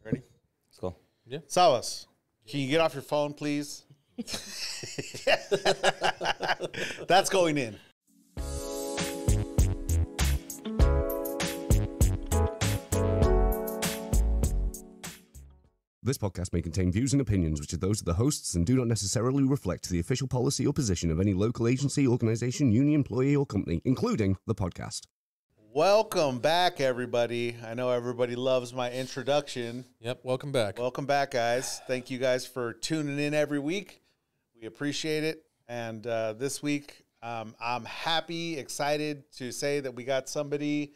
Ready? Let's go. Yeah. Sawas, can you get off your phone, please? That's going in. This podcast may contain views and opinions which are those of the hosts and do not necessarily reflect the official policy or position of any local agency, organization, union, employee, or company, including the podcast. Welcome back, everybody. I know everybody loves my introduction. Yep, welcome back. Welcome back, guys. Thank you guys for tuning in every week. We appreciate it. And this week, I'm happy, excited to say that we got somebody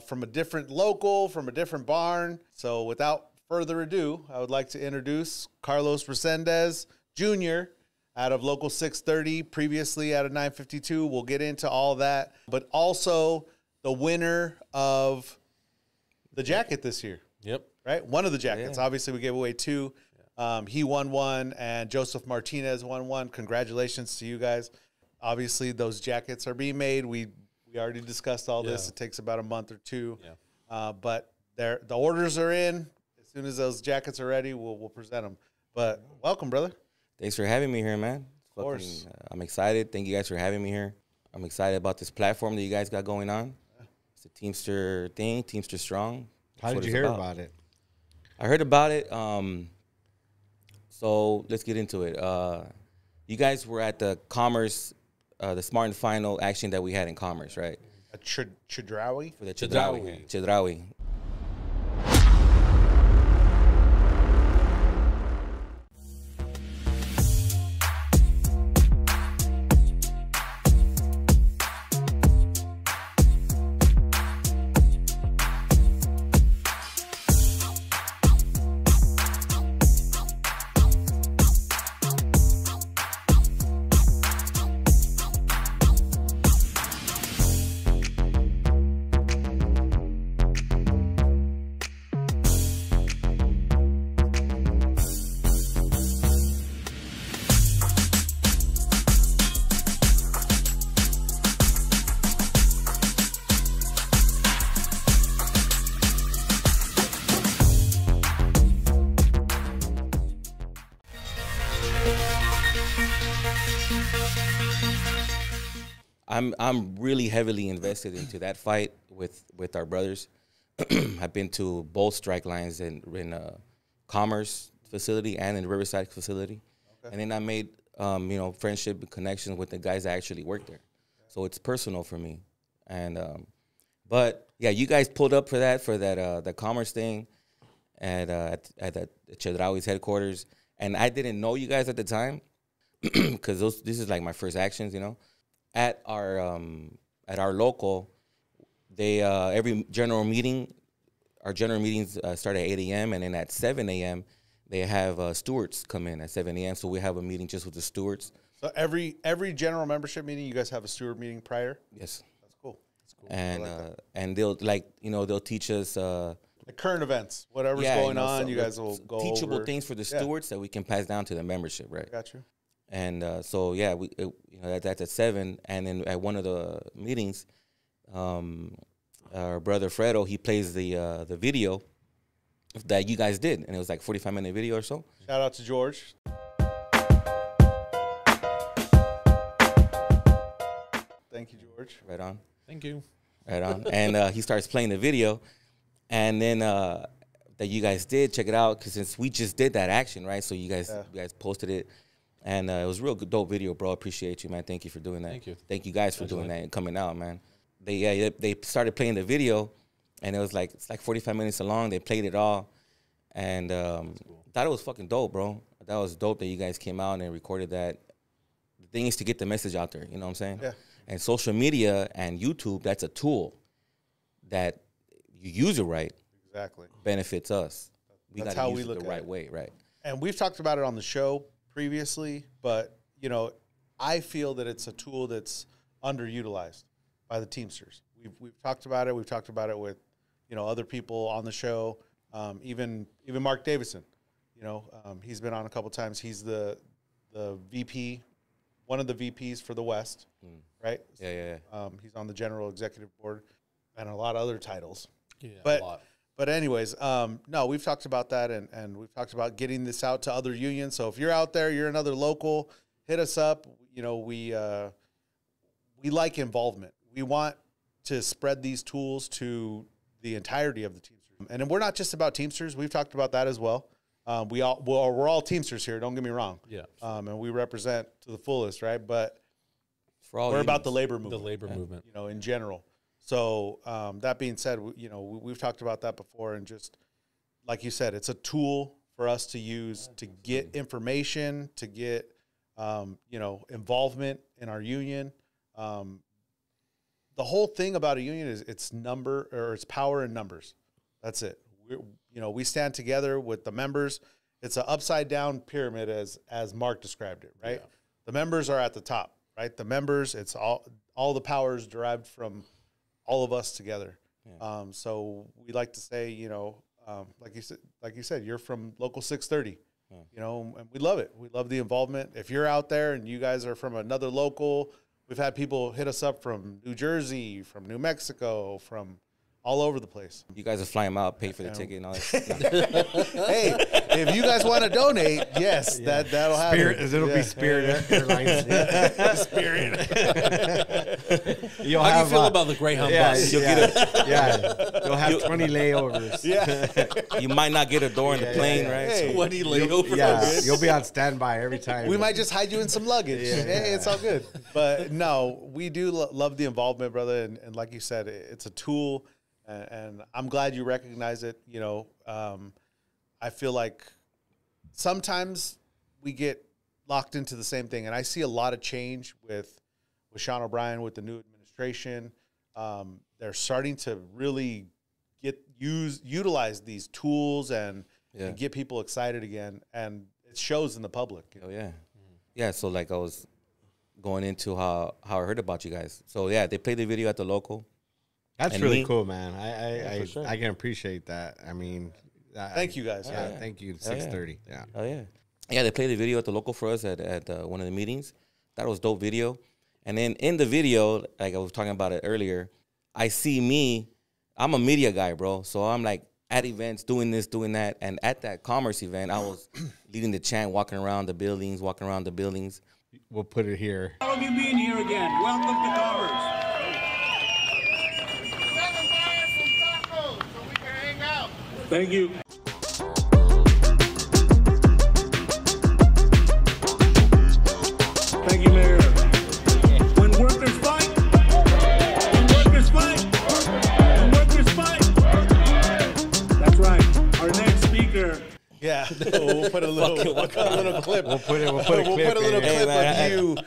from a different local, from a different barn. So without further ado, I would like to introduce Carlos Recendes Jr. out of Local 630, previously out of 952. We'll get into all that, but also the winner of the jacket this year. Yep. Right? One of the jackets. Yeah. Obviously, we gave away two. He won one, and Joseph Martinez won one. Congratulations to you guys. Obviously, those jackets are being made. We already discussed all this. It takes about a month or two. Yeah. But the orders are in. As soon as those jackets are ready, we'll present them. But welcome, brother. Thanks for having me here, man. Of course. I'm excited. Thank you guys for having me here. I'm excited about this platform that you guys got going on. It's a Teamster thing, Teamster Strong. How did you hear about it? I heard about it. So let's get into it. You guys were at the Commerce, the Smart and Final action that we had in Commerce, right? A Chedraui? For the Chedraui. Chedraui. I'm really heavily invested into that fight with our brothers. I've been to both strike lines in Commerce facility and in Riverside facility, and then I made friendship and connections with the guys that actually work there. So it's personal for me. And but yeah, you guys pulled up for that the Commerce thing at the Chedraui's headquarters, and I didn't know you guys at the time because this is like my first actions, you know. At our local, they every general meeting, our general meetings start at 8 a.m. and then at 7 a.m. they have stewards come in at 7 a.m. So we have a meeting just with the stewards. So every general membership meeting, you guys have a steward meeting prior? Yes. That's cool. That's cool. And like and they'll teach us the current events, whatever's going on. You guys will go teachable over things for the stewards that we can pass down to the membership, right? Got you. And so yeah, that's at 7, and then at one of the meetings, our brother Fredo, he plays the video that you guys did, and it was like 45-minute video or so. Shout out to George. Thank you, George. Right on. Thank you. Right on. And he starts playing the video, and then that you guys did, check it out, because since we just did that action, right? So you guys posted it. And it was a real good, dope video, bro. Appreciate you, man. Thank you for doing that. Thank you. Thank you guys for doing that and coming out, man. They started playing the video, and it's like 45 minutes long. They played it all, and thought it was fucking dope, bro. That was dope that you guys came out and recorded that. The thing is to get the message out there. You know what I'm saying? Yeah. And social media and YouTube, that's a tool that you use it right. Exactly. Benefits us. That's how we look at it the right way, right? And we've talked about it on the show previously, but I feel that it's a tool that's underutilized by the Teamsters. We've talked about it. We've talked about it with other people on the show. Even Mark Davison, he's been on a couple times. He's the VP, one of the VPs for the West, right? Yeah. He's on the general executive board and a lot of other titles. Yeah, but a lot. But anyways, no, we've talked about that, and we've talked about getting this out to other unions. So if you're out there, you're another local, hit us up. You know, we like involvement. We want to spread these tools to the entirety of the Teamsters. And we're not just about Teamsters. We've talked about that as well. We're all Teamsters here. Don't get me wrong. Yeah. And we represent to the fullest, right? But For all we're unions. about the labor movement. The labor movement. You know, in general. So that being said, you know, we've talked about that before, and just like you said, it's a tool for us to use to get information, to get you know, involvement in our union. The whole thing about a union is it's power in numbers. That's it. We stand together with the members. It's an upside down pyramid as Mark described it, right? Yeah. The members are at the top, right? The members, it's all the power is derived from all of us together. Yeah. So we like to say, you know, like you said, you're from Local 630. Yeah. You know, and we love it. We love the involvement. If you're out there and you guys are from another local, we've had people hit us up from New Jersey, from New Mexico, from all over the place. You guys will fly them out, pay for the ticket and all that. Hey, if you guys want to donate, yes, that'll happen. It'll be Spirit Airlines. Spirit. How do you feel about the Greyhound bus? You'll You'll have 20 layovers. Yeah. You might not get a door in the plane, right? Hey, 20 layovers. Yeah, you'll be on standby every time. We might just hide you in some luggage. Hey, it's all good. But no, we do love the involvement, brother. And like you said, it's a tool. And I'm glad you recognize it. You know, I feel like sometimes we get locked into the same thing. And I see a lot of change with Sean O'Brien, with the new administration. They're starting to really utilize these tools and get people excited again. And it shows in the public. Oh, yeah. Yeah, so like I was going into how I heard about you guys. So, yeah, they played the video at the local. That's really cool, man. I can appreciate that. I mean, thank you guys. Yeah, thank you. 630. Yeah. Oh yeah. Yeah, they played the video at the local for us at one of the meetings. That was dope video. And then in the video, like I was talking about it earlier, I see me. I'm a media guy, bro. So I'm like at events doing this, doing that. And at that commerce event, I was leading the chant, walking around the buildings. We'll put it here. All of you being here again. Welcome to Commerce. Thank you. Thank you, Mayor. When workers fight, that's right. Our next speaker. Yeah, we'll put a little clip. We'll put a little clip of you.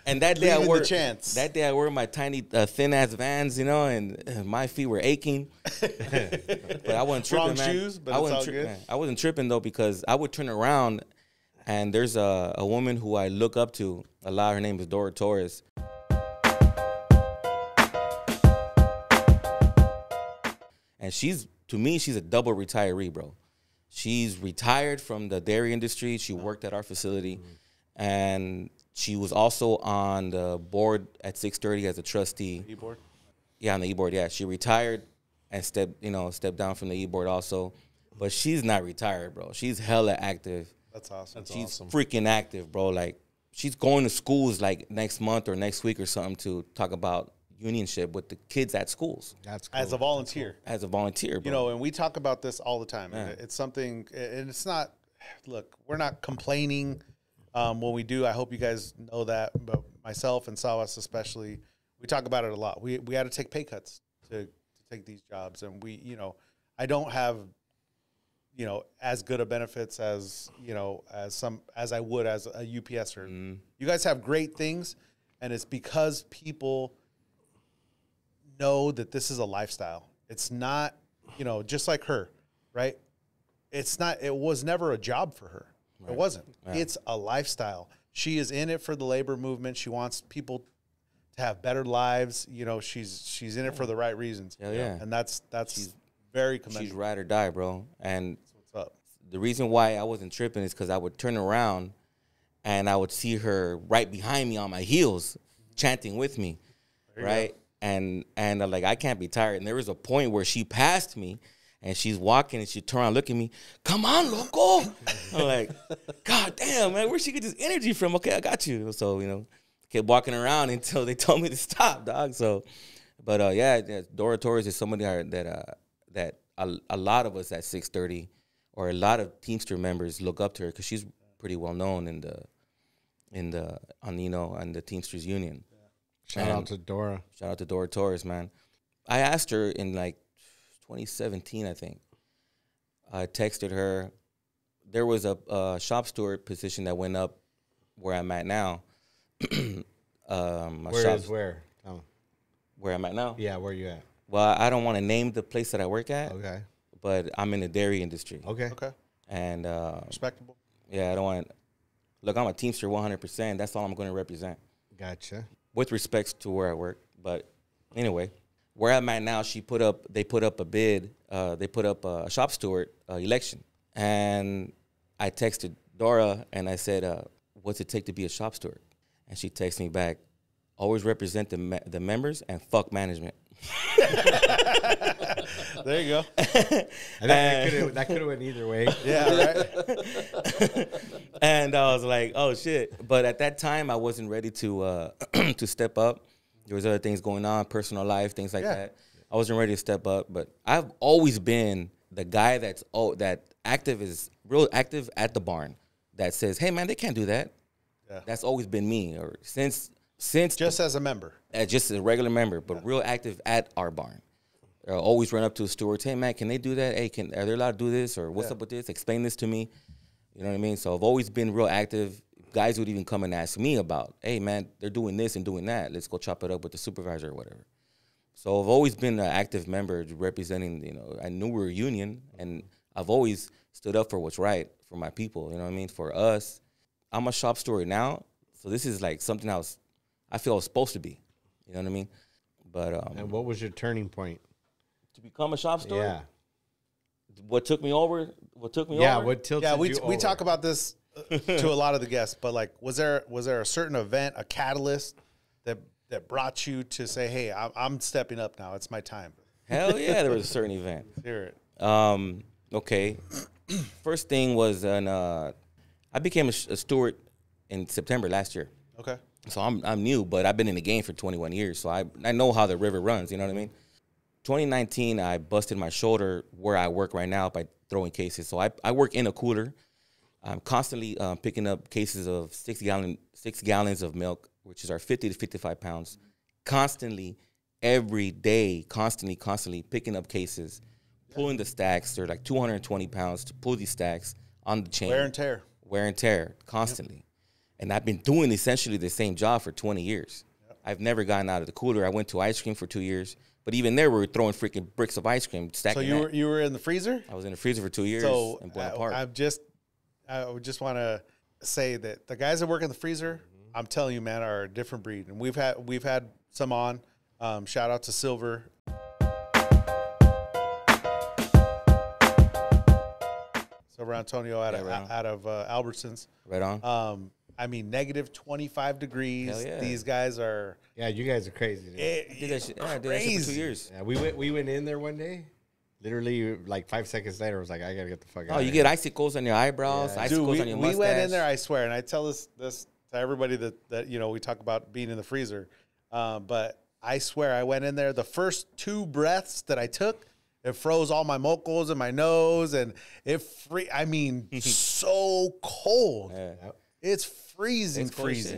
And that day I wore my tiny thin ass Vans, you know, and my feet were aching. But I wasn't tripping, Wrong man. shoes, but it's all good. I wasn't tripping though, because I would turn around, and there's a woman who I look up to a lot. Her name is Dora Torres. And to me, she's a double retiree, bro. She's retired from the dairy industry. She worked at our facility, and she was also on the board at 630 as a trustee. E-board? Yeah, on the E-board, yeah. She retired and stepped down from the E-board also. But she's not retired, bro. She's hella active. That's awesome. She's freaking active, bro. Like, she's going to schools like next month or next week or something to talk about unionship with the kids at schools. That's cool. As a volunteer. As a volunteer, bro. You know, and we talk about this all the time. Yeah. It's something, and it's not, look, we're not complaining when we do. I hope you guys know that, but myself and Sawas especially, we talk about it a lot. We had to take pay cuts to take these jobs, and I don't have, as good of benefits as I would as a UPSer. Mm. You guys have great things, and it's because people know that this is a lifestyle. It's not, just like her, right? It was never a job for her. Right. It wasn't. Yeah. It's a lifestyle. She is in it for the labor movement. She wants people to have better lives. She's in it for the right reasons. Yeah. And that's very commendable. She's ride or die, bro. And what's up? The reason why I wasn't tripping is because I would turn around and I would see her right behind me on my heels, chanting with me, right? And like, I can't be tired. And there was a point where she passed me, And she's walking, and she turn around, look at me. Come on, loco. I'm like, God damn, man, where'd she get this energy from? Okay, I got you. So, you know, kept walking around until they told me to stop, dog. So, but yeah, Dora Torres is somebody that a lot of us at 630 or a lot of Teamster members look up to her because she's pretty well known on the Teamsters Union. Shout out to Dora. Shout out to Dora Torres, man. I asked her in like 2017, I think. I texted her. There was a shop steward position that went up where I'm at now. Where? Oh. Where I'm at now? Yeah, where you at? Well, I don't want to name the place that I work at. Okay. But I'm in the dairy industry. Okay. And respectable. Yeah, I don't want. Look, I'm a Teamster 100%. That's all I'm going to represent. Gotcha. With respects to where I work, but anyway, where I'm at now, they put up a bid. They put up a shop steward election, and I texted Dora and I said, "What's it take to be a shop steward?" And she texted me back, "Always represent the members and fuck management." There you go. That could have went either way. Yeah, right. And I was like, "Oh shit!" But at that time, I wasn't ready to to step up. There was other things going on, personal life, things like that. I wasn't ready to step up. But I've always been the guy that's real active at the barn. That says, "Hey man, they can't do that." Yeah. That's always been me, or since just as a member, just a regular member, but real active at our barn. I always run up to the stewards, "Hey man, can they do that? Hey, are they allowed to do this? Or what's up with this? Explain this to me." You know what I mean? So I've always been real active. Guys would even come and ask me about, "Hey man, they're doing this and doing that. Let's go chop it up with the supervisor or whatever." So I've always been an active member representing. You know, I knew we were a union, and I've always stood up for what's right for my people. You know what I mean? For us, I'm a shop steward now, so this is like something I feel I was supposed to be. You know what I mean? But and what was your turning point to become a shop steward? Yeah. What took me over? What tilted you over? We talk about this to a lot of the guests, but like, was there a certain event, a catalyst that brought you to say, "Hey, I'm stepping up now. It's my time"? Hell yeah, there was a certain event. Hear it. Okay. First thing was I became a steward in September last year. Okay. So I'm new, but I've been in the game for 21 years, so I know how the river runs. You know what I mean? 2019, I busted my shoulder where I work right now by throwing cases. So I work in a cooler. I'm constantly picking up cases of 6 gallons of milk, which is our 50 to 55 pounds, constantly, every day, constantly picking up cases, pulling the stacks. They're like 220 pounds to pull these stacks on the chain. Wear and tear, constantly. Yep. And I've been doing essentially the same job for 20 years. Yep. I've never gotten out of the cooler. I went to ice cream for 2 years. But even there, we were throwing freaking bricks of ice cream, stacking. So you were in the freezer? I was in the freezer for 2 years. So in Bonaparte. I just want to say that the guys that work in the freezer, I'm telling you, man, are a different breed. And we've had some on. Shout out to Silver. Silver Antonio out of Albertsons. Right on. I mean, negative 25 degrees. Hell yeah. These guys are. Yeah, you guys are crazy. I did that shit for 2 years. Yeah, we went in there one day. Literally, like 5 seconds later, I was like, I gotta get the fuck out. Oh, you get icicles on your eyebrows, icicles on your mustache. We went in there, I swear, and I tell this to everybody that we talk about being in the freezer, but I swear I went in there. The first 2 breaths that I took, it froze all my mocos in my nose, and I mean, so cold. Yeah. It's freezing.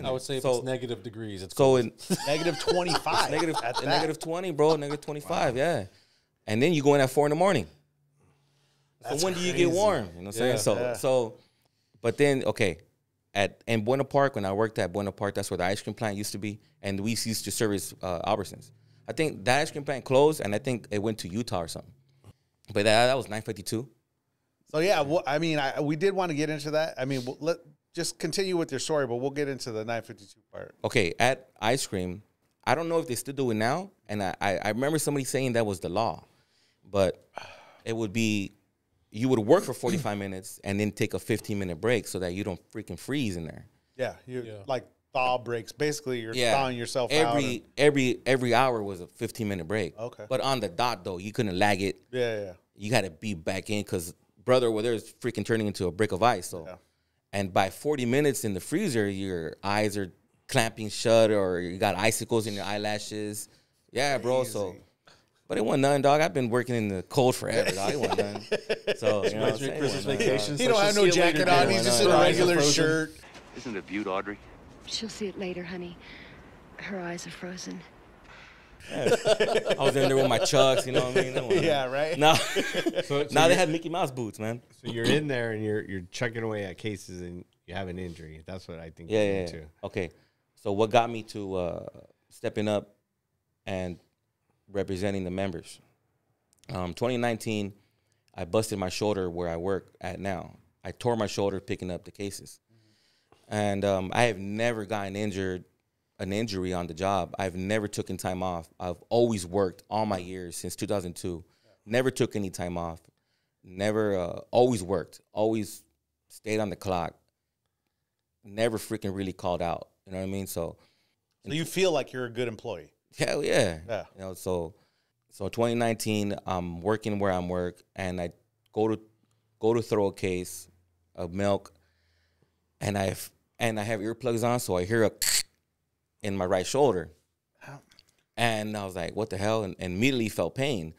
I would say if it's negative degrees, it's so cold. Negative 25. negative 20, bro. Negative 25, yeah. And then you go in at 4 a.m. So when do you get warm? You know what I'm saying? So, but then, okay, in Buena Park, when I worked at Buena Park, that's where the ice cream plant used to be, and we used to service Albertsons. I think that ice cream plant closed, and I think it went to Utah or something. But that was 952. So, yeah, well, I mean, we did want to get into that. I mean, just continue with your story, but we'll get into the 952 part. Okay, at ice cream, I don't know if they still do it now, and I remember somebody saying that was the law, but it would be, you would work for 45 minutes and then take a 15-minute break so that you don't freaking freeze in there. Yeah, like thaw breaks. Basically, you're thawing yourself out. Every hour was a 15-minute break. Okay. But on the dot, though, you couldn't lag it. Yeah. you got to be back in because brother over there is freaking turning into a brick of ice. So, and by 40 minutes in the freezer, your eyes are clamping shut or you got icicles in your eyelashes. Yeah, bro. So, but it wasn't nothing, dog. I've been working in the cold forever, dog. It wasn't nothing. So, you know what I'm saying? Christmas vacation. He don't have no jacket on. He's just in a regular shirt. Isn't it beaut, Audrey? She'll see it later, honey. Her eyes are frozen. Yeah. I was in there with my chucks, you know what I mean? Yeah, right? Now, So they had Mickey Mouse boots, man. So you're in there and you're chucking away at cases and you have an injury. That's what I think. Yeah. Okay. So what got me to stepping up and representing the members? 2019, I busted my shoulder where I work at now. I tore my shoulder picking up the cases. And I have never gotten an injury on the job. I've never taken time off. I've always worked all my years since 2002. Never took any time off. Never, always worked. Always stayed on the clock. Never freaking really called out. You know what I mean? So you feel like you're a good employee. Hell yeah. Yeah. You know, so 2019, I'm working where I'm work, and I go to throw a case of milk, and I have earplugs on, so I hear a in my right shoulder. And I was like, what the hell? And immediately felt pain.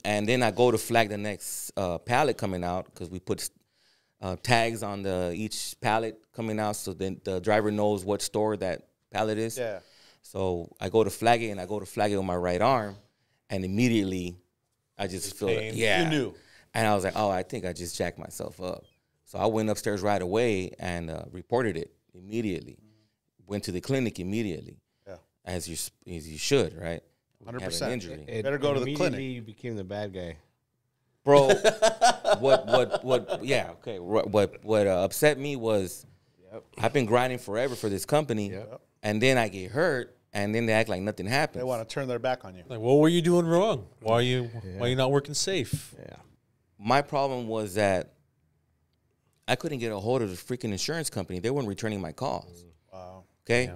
And then I go to flag the next pallet coming out because we put tags on each pallet coming out so then the driver knows what store that pallet is. Yeah. So I go to flag it, and I go to flag it with my right arm, and immediately I just feel it. Yeah. You knew. And I was like, oh, I think I just jacked myself up. So I went upstairs right away and reported it immediately. Went to the clinic immediately. Yeah. As you should, right? 100%. An injury. Better go to the clinic. You became the bad guy. Bro, what upset me was I've been grinding forever for this company, and then I get hurt, and then they act like nothing happened. They want to turn their back on you. Like, what were you doing wrong? Why are you not working safe? Yeah. My problem was that I couldn't get a hold of the freaking insurance company. They weren't returning my calls. Wow. Okay? Yeah.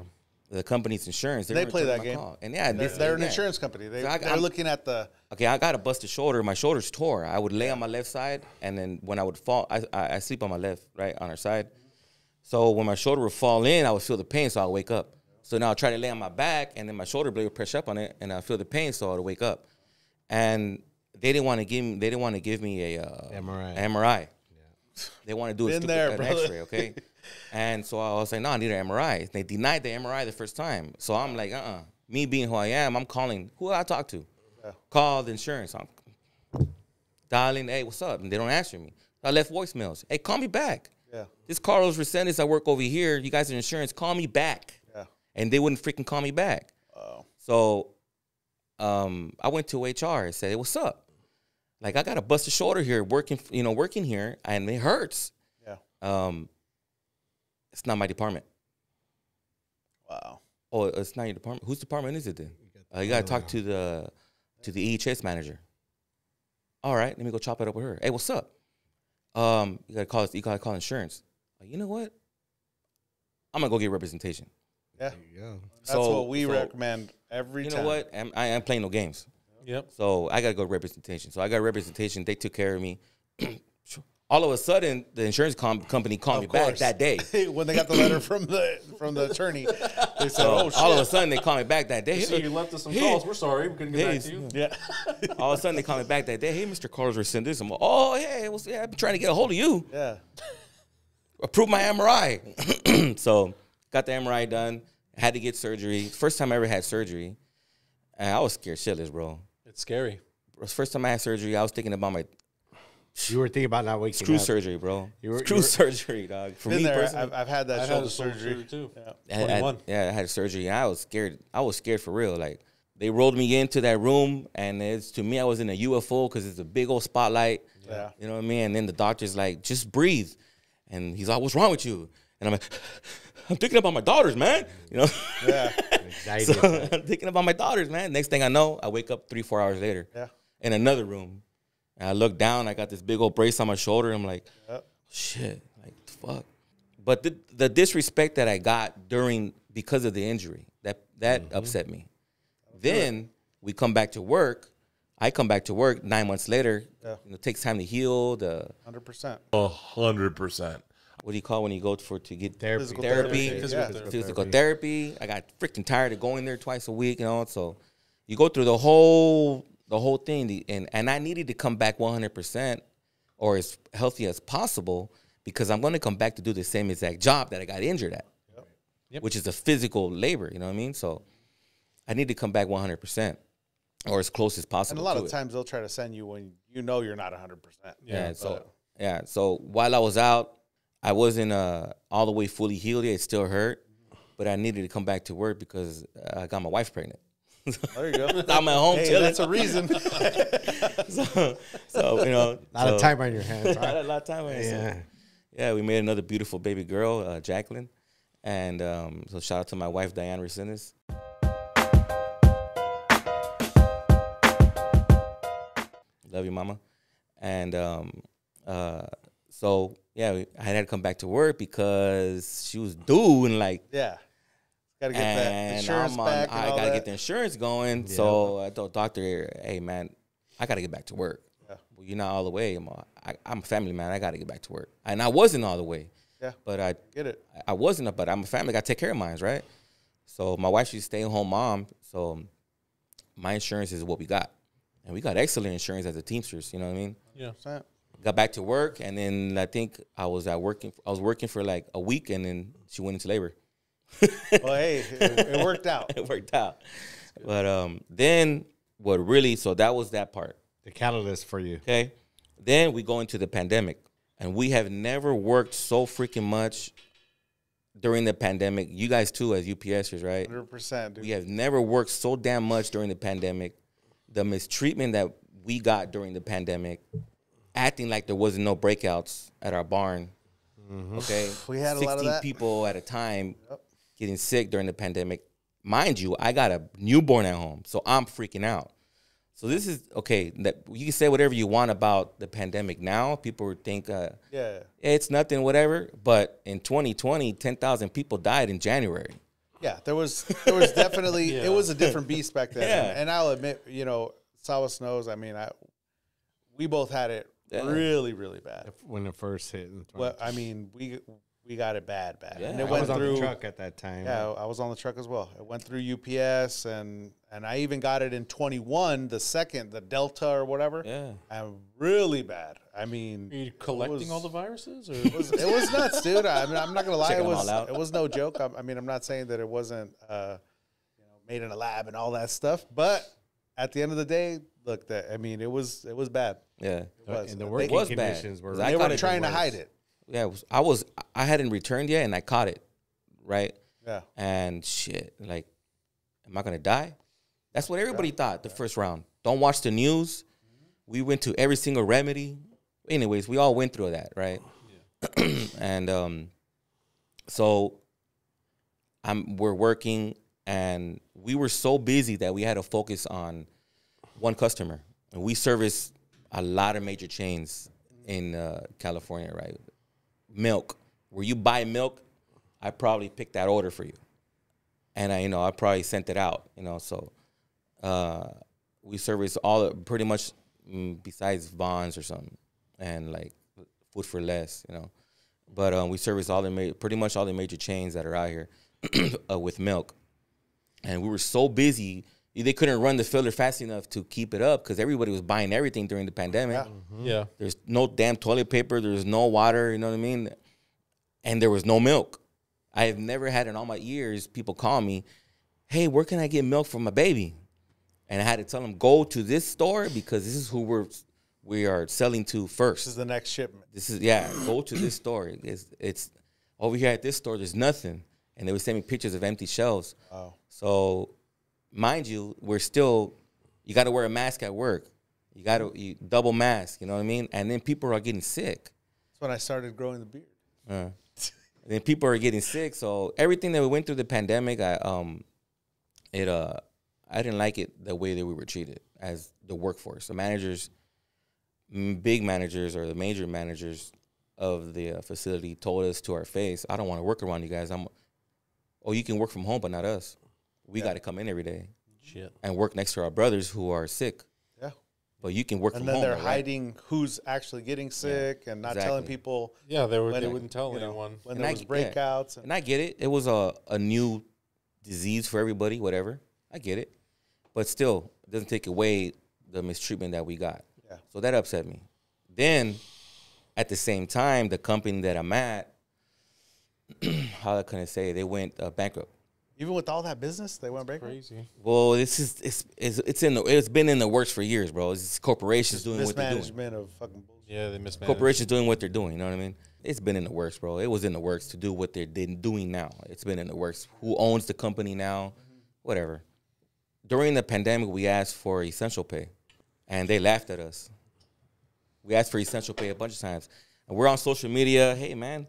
The company's insurance. They play that game. Call. And yeah, they're an insurance company. They're looking at the... Okay, I got a busted shoulder. My shoulder's tore. I would lay on my left side, and then when I would fall, I sleep on my left, right, on our side. So when my shoulder would fall in, I would feel the pain, so I would wake up. So now I try to lay on my back, and then my shoulder blade would press up on it, and I feel the pain, so I would wake up. And they didn't want to give me a MRI. Yeah. They want to do an X-ray, okay? And so I was like, no, I need an MRI. They denied the MRI the first time. So I'm like, Me being who I am, I'm calling. Who I talk to? Yeah. Call the insurance. I'm dialing, hey, what's up? And they don't answer me. I left voicemails. Hey, call me back. Yeah. This Carlos Recendes, I work over here. You guys are insurance. Call me back. Yeah. And they wouldn't freaking call me back. Oh. So I went to HR and said, hey, what's up? Like, I got a busted shoulder here working here, and it hurts. Yeah. It's not my department. Wow. Oh, it's not your department. Whose department is it then? You got to talk to the EHS manager. All right, let me go chop it up with her. Hey, what's up? You got to call insurance. Like, you know what? I'm gonna go get representation. Yeah. That's what we recommend every time. You know what? I am playing no games. Yep. So I got to go representation. So I got representation. They took care of me. All of a sudden, the insurance company called me back that day. When they got the letter from the attorney, they said, "Oh shit!" All of a sudden, they called me back that day. So you left us some calls. We're sorry, we couldn't get back to you. Yeah. All of a sudden, they called me back that day. Hey, Mr. Carlos Recendes. I'm like, oh, hey, I've been trying to get a hold of you. Yeah. Approve my MRI. So got the MRI done. I had to get surgery. First time I ever had surgery, and I was scared shitless, bro. It's scary. It was the first time I had surgery. I was thinking about my. You were thinking about not waking screw up. surgery, bro. Screw surgery, dog. For me personally, I've had that shoulder surgery too. Yeah. I had surgery, and I was scared. I was scared for real. Like, they rolled me into that room, and to me, I was in a UFO because it's a big old spotlight. Yeah. You know what I mean? And then the doctor's like, just breathe. And he's like, what's wrong with you? And I'm like, I'm thinking about my daughters, man. You know? Yeah. So I'm thinking about my daughters, man. Next thing I know, I wake up 3-4 hours later. Yeah. In another room. And I look down, I got this big old brace on my shoulder. I'm like, shit, like, fuck. But the disrespect that I got because of the injury, that upset me. Then we come back to work. I come back to work 9 months later. Yeah. It takes time to heal. 100%. 100%. What do you call when you go to get Therapy. Physical therapy. I got freaking tired of going there twice a week, so you go through the whole thing, and I needed to come back 100% or as healthy as possible, because I'm going to come back to do the same exact job that I got injured at, which is a physical labor, you know what I mean? So I need to come back 100% or as close as possible. And a lot of times they'll try to send you when you know you're not 100%. So while I was out, I wasn't all the way fully healed yet. It still hurt, but I needed to come back to work because I got my wife pregnant. There you go. I'm at home chilling. That's a reason. so a lot of time on your hands. Right? A lot of time on your hands. Yeah, we made another beautiful baby girl, Jacqueline. And so shout out to my wife, Diane Recendes. Love you, mama. And so, yeah, I had to come back to work because she was due and like. Yeah. Got to get that insurance back. I got to get the insurance going. Yeah. So I told doctor, hey, man, I got to get back to work. Yeah. Well, you're not all the way. I'm a family man. I got to get back to work. And I wasn't all the way. Yeah. But I get it. I wasn't, but I'm a family. I got to take care of mine, right? So my wife, she's a stay-at-home mom. So my insurance is what we got. And we got excellent insurance as a Teamsters, you know what I mean? Yeah. Got back to work, and then I think I was working for like a week, and then she went into labor. Well, hey, it worked out. It worked out. But then what really, so that was that part. The catalyst for you. Okay. Then we go into the pandemic, and we have never worked so freaking much during the pandemic. You guys too, as UPSers, right? 100%, dude. We have never worked so damn much during the pandemic. The mistreatment that we got during the pandemic, acting like there wasn't no breakouts at our barn. Mm-hmm. Okay. We had a lot of that. 16 people at a time getting sick during the pandemic. Mind you, I got a newborn at home, so I'm freaking out. So this is, okay, that you can say whatever you want about the pandemic now. People would think, it's nothing, whatever. But in 2020, 10,000 people died in January. Yeah, there was definitely, it was a different beast back then. Yeah. And I'll admit, Sawas knows, I mean, we both had it really, really bad. When it first hit. Well, I mean, we got it bad. Yeah. And it I went was on through the truck at that time. Yeah, I was on the truck as well. It went through UPS, and I even got it in 21, the Delta or whatever. Yeah. And really bad. I mean, Are you collecting all the viruses? Or? It was nuts, dude. I mean, I'm not gonna lie. Checking them all out. It was no joke. I mean, I'm not saying that it wasn't, made in a lab and all that stuff. But at the end of the day, look, it was bad. Yeah. It was. And the working was conditions bad. were. I They caught were it trying to worse. hide it. Yeah, I hadn't returned yet, and I caught it, right? Yeah. And shit, like, am I gonna die? That's what everybody thought the first round. Don't watch the news. We went to every single remedy. Anyways, we all went through that, right? Yeah. And so we're working, and we were so busy that we had to focus on one customer, and we service a lot of major chains in California, right? Milk, where you buy milk, I probably picked that order for you, and I probably sent it out, So we service pretty much besides Vons or something, and like Food for Less, But we service pretty much all the major chains that are out here with milk, and we were so busy. They couldn't run the filler fast enough to keep it up because everybody was buying everything during the pandemic. Yeah. Mm-hmm. Yeah. There's no damn toilet paper. There's no water. You know what I mean? And there was no milk. I have never had in all my years people call me, hey, where can I get milk for my baby? And I had to tell them, go to this store because this is who we are selling to first. This is the next shipment. Go to this store. It's over here at this store, there's nothing. And they would send me pictures of empty shelves. Wow. So, mind you, you got to wear a mask at work. You double mask, you know what I mean? And then people are getting sick. That's when I started growing the beard. And then people are getting sick. So everything that we went through the pandemic, I didn't like it the way that we were treated as the workforce. The managers, big managers or the major managers of the facility told us to our face, I don't want to work around you guys. You can work from home, but not us. We got to come in every day Shit. and work next to our brothers who are sick. Yeah. but you can work And from then home. they're right? hiding who's actually getting sick and not telling exactly. people. Yeah, they when, wouldn't tell anyone. when And there I- was yeah. breakouts. And I get it. It was a new disease for everybody, whatever. I get it. But still, it doesn't take away the mistreatment that we got. Yeah. So that upset me. Then, at the same time, the company that I'm at, how can I say, they went bankrupt. Even with all that business, they went bankrupt. Crazy. Well, it's been in the works for years, bro. It's corporations doing what they're doing. Mismanagement of fucking bullshit. Yeah, they mismanaged. Corporations doing what they're doing. You know what I mean? It's been in the works, bro. It was in the works to do what they're doing now. It's been in the works. Who owns the company now? Whatever. During the pandemic, we asked for essential pay, and they laughed at us. We asked for essential pay a bunch of times, and we're on social media. Hey, man,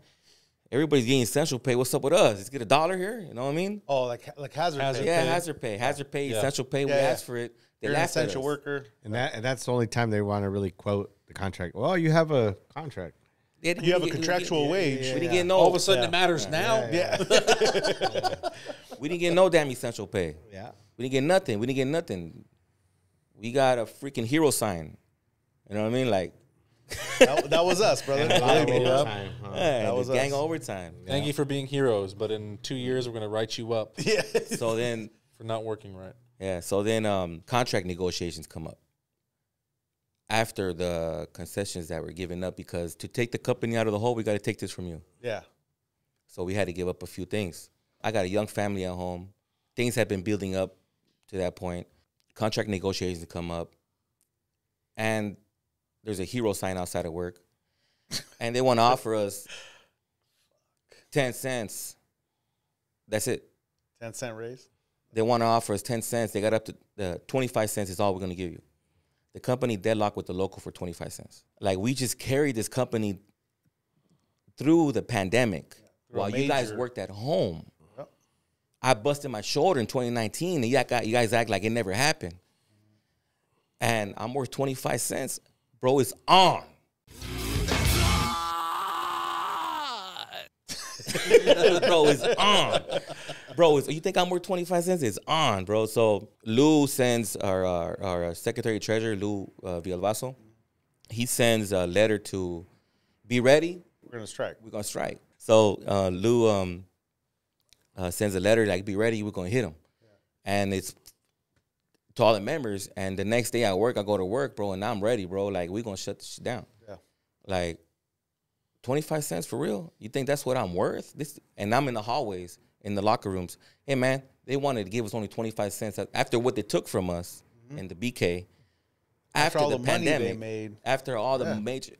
everybody's getting essential pay. What's up with us? Let's get $1 here. You know what I mean? Oh, like hazard pay. Yeah, hazard pay, Yeah. essential pay. We Yeah, yeah. asked for it. They You're an laughed at essential us. worker. And that's the only time they want to really quote the contract. Well, you have a contract. You have a contractual wage. We didn't get no. All of a sudden, Yeah. it matters now. Yeah. We didn't get no damn essential pay. Yeah. We didn't get nothing. We got a freaking hero sign. You know what I mean? Like, that was us, brother. Believe me. Overtime, huh? that was was gang us. overtime. Thank you for being heroes, but in 2 years, we're going to write you up Yeah. So then, for not working right. contract negotiations come up after the concessions that were given up, because to take the company out of the hole, we got to take this from you. Yeah. So we had to give up a few things. I got a young family at home. Things have been building up to that point. Contract negotiations come up. And there's a hero sign outside of work. And they want to offer us 10 cents. That's it. 10-cent raise. They want to offer us 10 cents. They got up to the 25 cents is all we're going to give you. The company deadlocked with the local for 25 cents. Like, we just carried this company through the pandemic while you guys major- worked at home. Yep. I busted my shoulder in 2019, and you guys act like it never happened. And I'm worth 25 cents. Bro, it's on. Bro, it's on. Bro, you think I'm worth 25 cents? It's on, bro. So Lou sends our Secretary Treasurer, Lou Villalbazo, he sends a letter to be ready. We're going to strike. We're going to strike. So Lou sends a letter like, be ready, we're going to hit him. Yeah. And it's to all the members. And the next day at work, I go to work, bro, and I'm ready, bro. Like, we're going to shut this shit down. Yeah. Like, 25 cents for real? You think that's what I'm worth? And I'm in the hallways, in the locker rooms. Hey, man, they wanted to give us only 25 cents after what they took from us in the BK. After all the the money pandemic, they made. after all the major,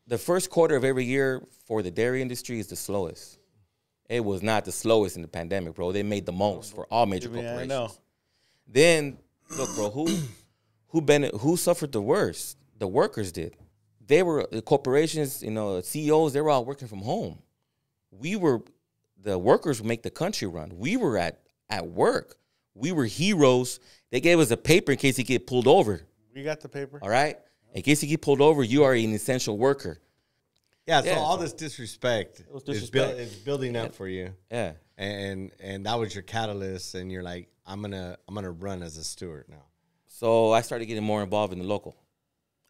the first quarter of every year for the dairy industry is the slowest. It was not the slowest in the pandemic, bro. They made the most for all major corporations. I know. Then look, bro, who suffered the worst? The workers did. They were the corporations, CEOs. They were all working from home. The workers would make the country run. We were at work. We were heroes. They gave us a paper in case you get pulled over. We got the paper. All right? In case you get pulled over, you are an essential worker. Yeah, so Yeah, all so- this disrespect, was disrespect. is building up for you. Yeah. And that was your catalyst, and you're like, I'm gonna run as a steward now. So I started getting more involved in the local.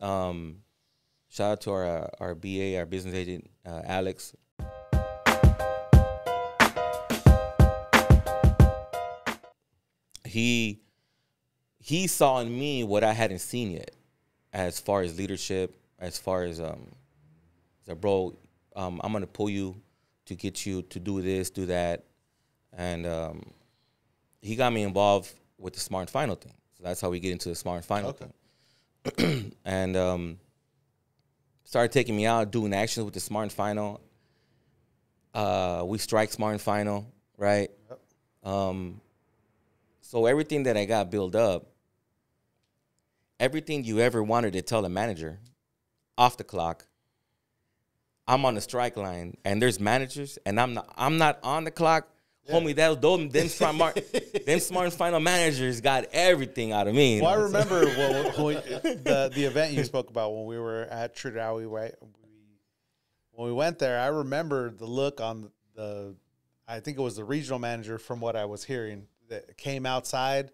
Shout out to our BA, our business agent, Alex. He saw in me what I hadn't seen yet, as far as leadership, as far as said, bro, I'm gonna pull you to get you to do this, do that, and he got me involved with the Smart and Final thing. So that's how we get into the Smart and Final thing. And started taking me out, doing actions with the Smart and Final. We strike Smart and Final, right? Yep. So everything that I got built up, everything you ever wanted to tell a manager off the clock, I'm on the strike line, and there's managers, and I'm not on the clock. Yeah. Homie, them smart and final managers got everything out of me. Well, I remember the event you spoke about when we were at Trudawi, right? When we went there, I remember the look on I think it was the regional manager, from what I was hearing, that came outside,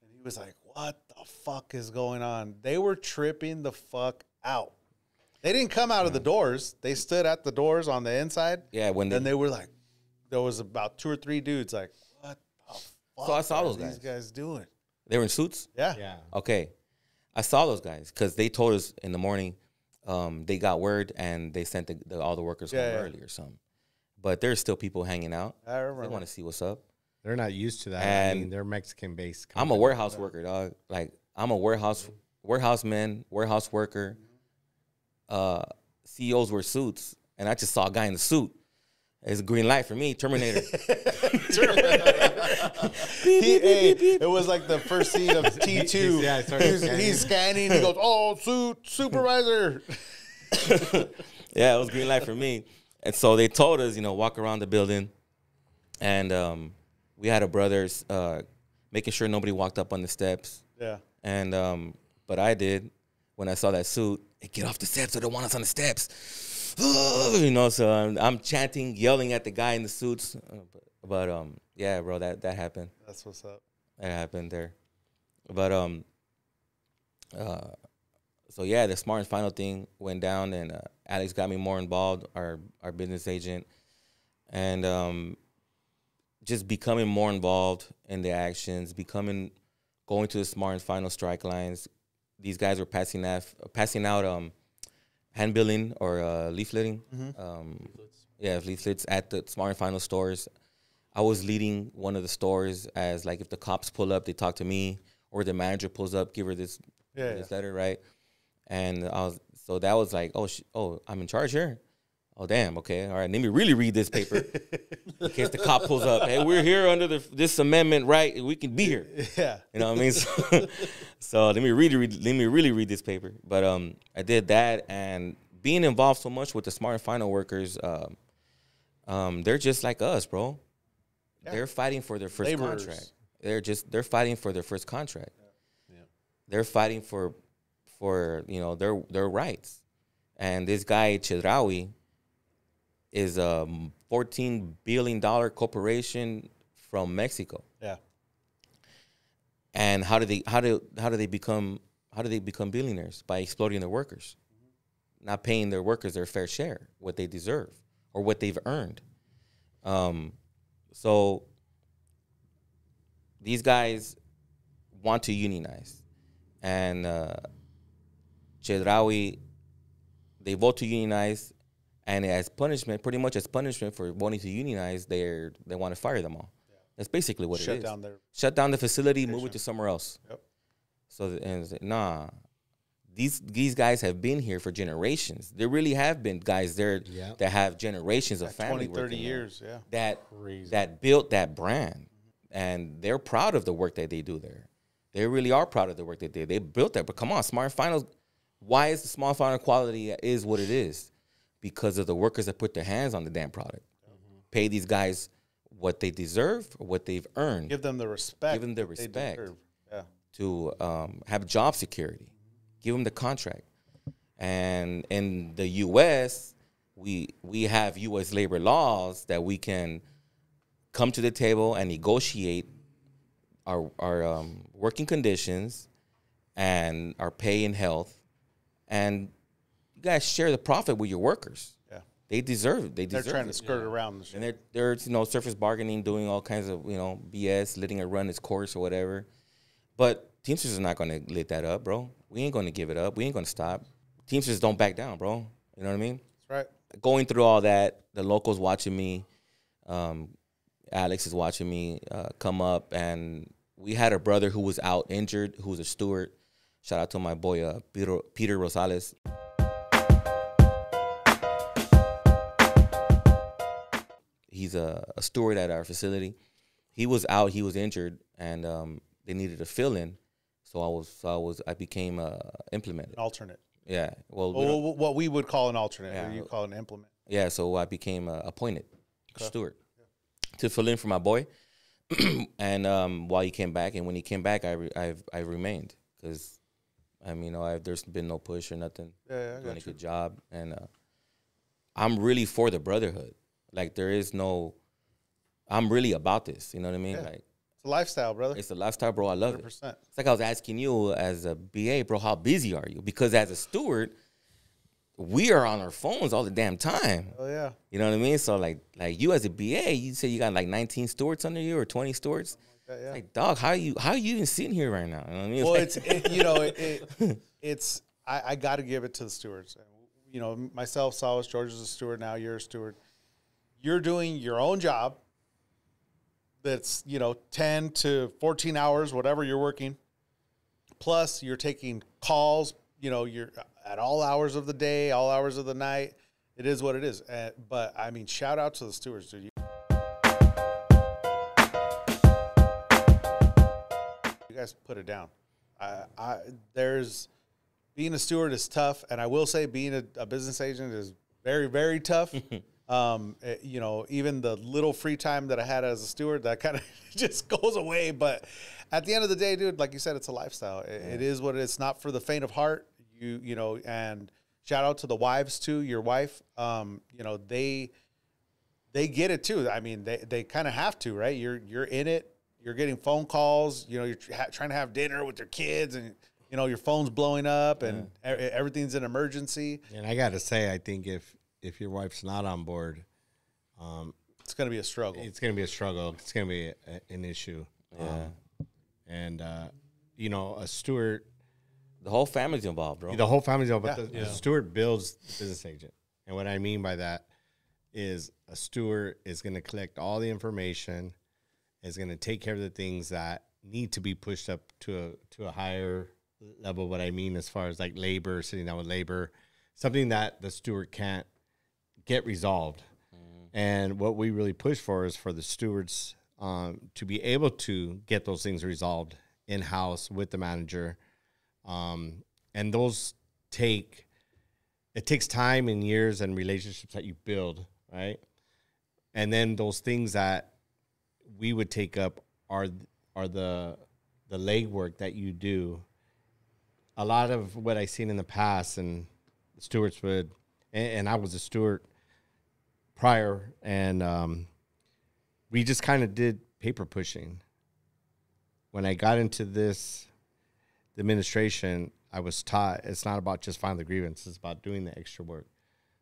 and he was like, "What the fuck is going on? They were tripping the fuck out. They didn't come out of the doors. They stood at the doors on the inside. Yeah, and they were like, there was about 2 or 3 dudes like, what the fuck So I saw those these guys doing? They were in suits? Yeah. Okay. I saw those guys because they told us in the morning they got word and they sent all the workers home early or something. But there's still people hanging out. I remember. They want to see what's up. They're not used to that. And I mean, they're Mexican-based. I'm a warehouse worker, dog. Like, I'm a warehouse man, warehouse worker. CEOs wear suits, and I just saw a guy in the suit. It's a green light for me, Terminator. It was like the first scene of T2. He's scanning. He goes, "Oh, suit supervisor." Yeah, it was green light for me. And so they told us, walk around the building, and we had a brothers making sure nobody walked up on the steps. Yeah. And but I did when I saw that suit. Hey, get off the steps! They don't want us on the steps. So I'm chanting, yelling at the guy in the suits. But yeah, bro, that happened. That's what's up. That happened there. But so yeah, the Smart and Final thing went down, and Alex got me more involved, our business agent, and just becoming more involved in the actions, going to the Smart and Final strike lines. These guys were passing out hand-billing or leafleting. Leaflets at the Smart and Final stores. I was leading one of the stores as, like, if the cops pull up, they talk to me, or the manager pulls up, give her this letter, right? And so that was like, I'm in charge here. Oh, damn, okay, all right, let me really read this paper in case the cop pulls up. Hey, we're here under this amendment, right? We can be here. Yeah. You know what I mean? So let me really read this paper. But I did that, and being involved so much with the Smart and Final workers, they're just like us, bro. Yeah. They're fighting for their first contract. They're fighting for their first contract. Yeah. They're fighting for their rights. And this guy Chedraui is a $14 billion corporation from Mexico. Yeah. And how do they become billionaires? By exploiting their workers, not paying their workers their fair share, what they deserve or what they've earned. So these guys want to unionize, and Chedraui, they vote to unionize. And pretty much as punishment for wanting to unionize, they want to fire them all. Yeah. That's basically what it is. Shut down the facility, move it to somewhere else. Yep. So these guys have been here for generations. There really have been guys there that have generations of family 20, 30 years, that built that brand. And they're proud of the work that they do there. They really are proud of the work they did. They built that. But come on, Smart Finals, why is the Smart Final quality is what it is? Because of the workers that put their hands on the damn product. Mm-hmm. Pay these guys what they deserve or what they've earned. Give them the respect. Give them the respect to have job security. Give them the contract. And in the U.S., we have U.S. labor laws that we can come to the table and negotiate our working conditions and our pay and health, and you guys share the profit with your workers. Yeah, they deserve it. They're trying to skirt around the shit. And they're surface bargaining, doing all kinds of BS, letting it run its course or whatever. But Teamsters is not going to let that up, bro. We ain't going to give it up. We ain't going to stop. Teamsters don't back down, bro. You know what I mean? That's right. Going through all that, the locals watching me, Alex is watching me come up, and we had a brother who was out injured, who was a steward. Shout out to my boy Peter Rosales. He's a steward at our facility. He was out. He was injured, and they needed a fill-in. So I became implemented. An alternate. Yeah. Well, what we would call an alternate, or you call an implement. Yeah. So I became appointed steward to fill in for my boy. And while he came back, and when he came back, I remained because there's been no push or nothing. Yeah, doing a good job, and I'm really for the brotherhood. Like I'm really about this. You know what I mean? Yeah. Like, it's a lifestyle, brother. It's a lifestyle, bro. I love 100%. it. It's like I was asking you as a BA, bro, how busy are you? Because as a steward, we are on our phones all the damn time. Oh yeah. You know what I mean? So like you as a BA, you say you got like 19 stewards under you or 20 stewards. Like that, yeah. Like, dog, how are you even sitting here right now? You know what I mean? Well, it's I got to give it to the stewards. You know, myself, Salas, George is a steward now. You're a steward. You're doing your own job. That's 10 to 14 hours, whatever you're working. Plus, you're taking calls. You're at all hours of the day, all hours of the night. It is what it is. But I mean, shout out to the stewards, dude. You guys put it down. Being a steward is tough, and I will say being a business agent is very, very tough. Even the little free time that I had as a steward, that kind of just goes away. But at the end of the day, dude, like you said, it's a lifestyle. It is what it is. It's not for the faint of heart. And shout out to the wives too. Your wife, they get it too. I mean, they kind of have to, right? You're in it. You're getting phone calls. You're trying to have dinner with your kids, and your phone's blowing up, and everything's an emergency. And I got to say, I think if your wife's not on board, it's going to be a struggle. It's going to be a struggle. It's going to be an issue. A steward. The whole family's involved, bro. The whole family's involved, but the steward builds the business agent. And what I mean by that is a steward is going to collect all the information, is going to take care of the things that need to be pushed up to a higher level. What I mean as far as like labor, sitting down with labor, something that the steward can't get resolved. And what we really push for is for the stewards to be able to get those things resolved in-house with the manager. And those it takes time and years and relationships that you build, right? And then those things that we would take up are the legwork that you do. A lot of what I've seen in the past, and stewards would, and I was a steward prior, and we just kind of did paper pushing. When I got into this administration, I was taught it's not about just filing the grievance, it's about doing the extra work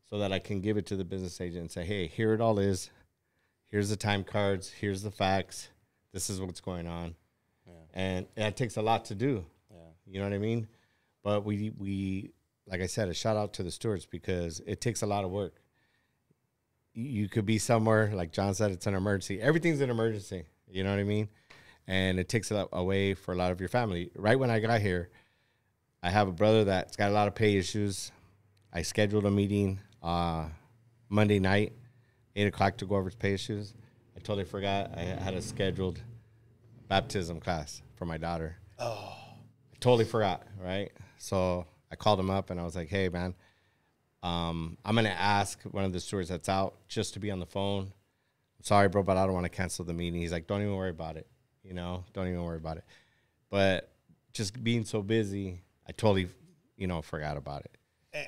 so that I can give it to the business agent and say, hey, here it all is. Here's the time cards. Here's the facts. This is what's going on. Yeah. And it takes a lot to do. Yeah. You know what I mean? But we like I said, a shout out to the stewards because it takes a lot of work. You could be somewhere, like John said, it's an emergency. Everything's an emergency. You know what I mean? And it takes it away for a lot of your family. Right when I got here, I have a brother that's got a lot of pay issues. I scheduled a meeting Monday night, 8 o'clock, to go over his pay issues. I totally forgot I had a scheduled baptism class for my daughter. Oh. I totally forgot, right? So I called him up, and I was like, hey, man, I'm going to ask one of the stewards that's out just to be on the phone. I'm sorry, bro, but I don't want to cancel the meeting. He's like, don't even worry about it. Don't even worry about it. But just being so busy, I totally, forgot about it.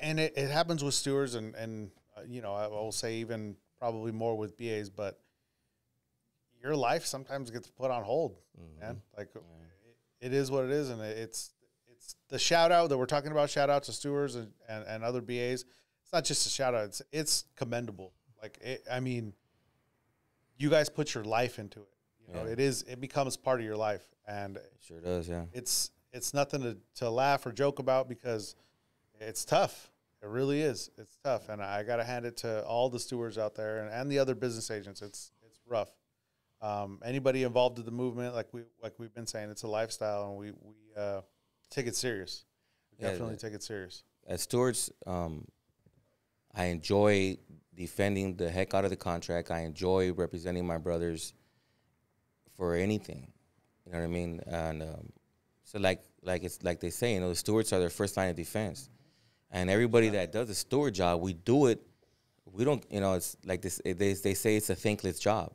And it happens with stewards, and I will say even probably more with BAs, but your life sometimes gets put on hold, man. Like, it is what it is, and it's the shout-out that we're talking about, shout-out to stewards and other BAs. It's not just a shout-out. It's commendable. Like, you guys put your life into it. It becomes part of your life, and it sure does. Yeah, it's nothing to laugh or joke about because it's tough. It really is. It's tough, and I got to hand it to all the stewards out there and the other business agents. It's rough. Anybody involved in the movement, like we've been saying, it's a lifestyle, and we take it serious. We definitely take it serious. As stewards, I enjoy defending the heck out of the contract. I enjoy representing my brothers for anything, you know what I mean? And so like it's like they say, the stewards are their first line of defense, and everybody that does a steward job, we do it. We don't, it's like this. They say it's a thankless job.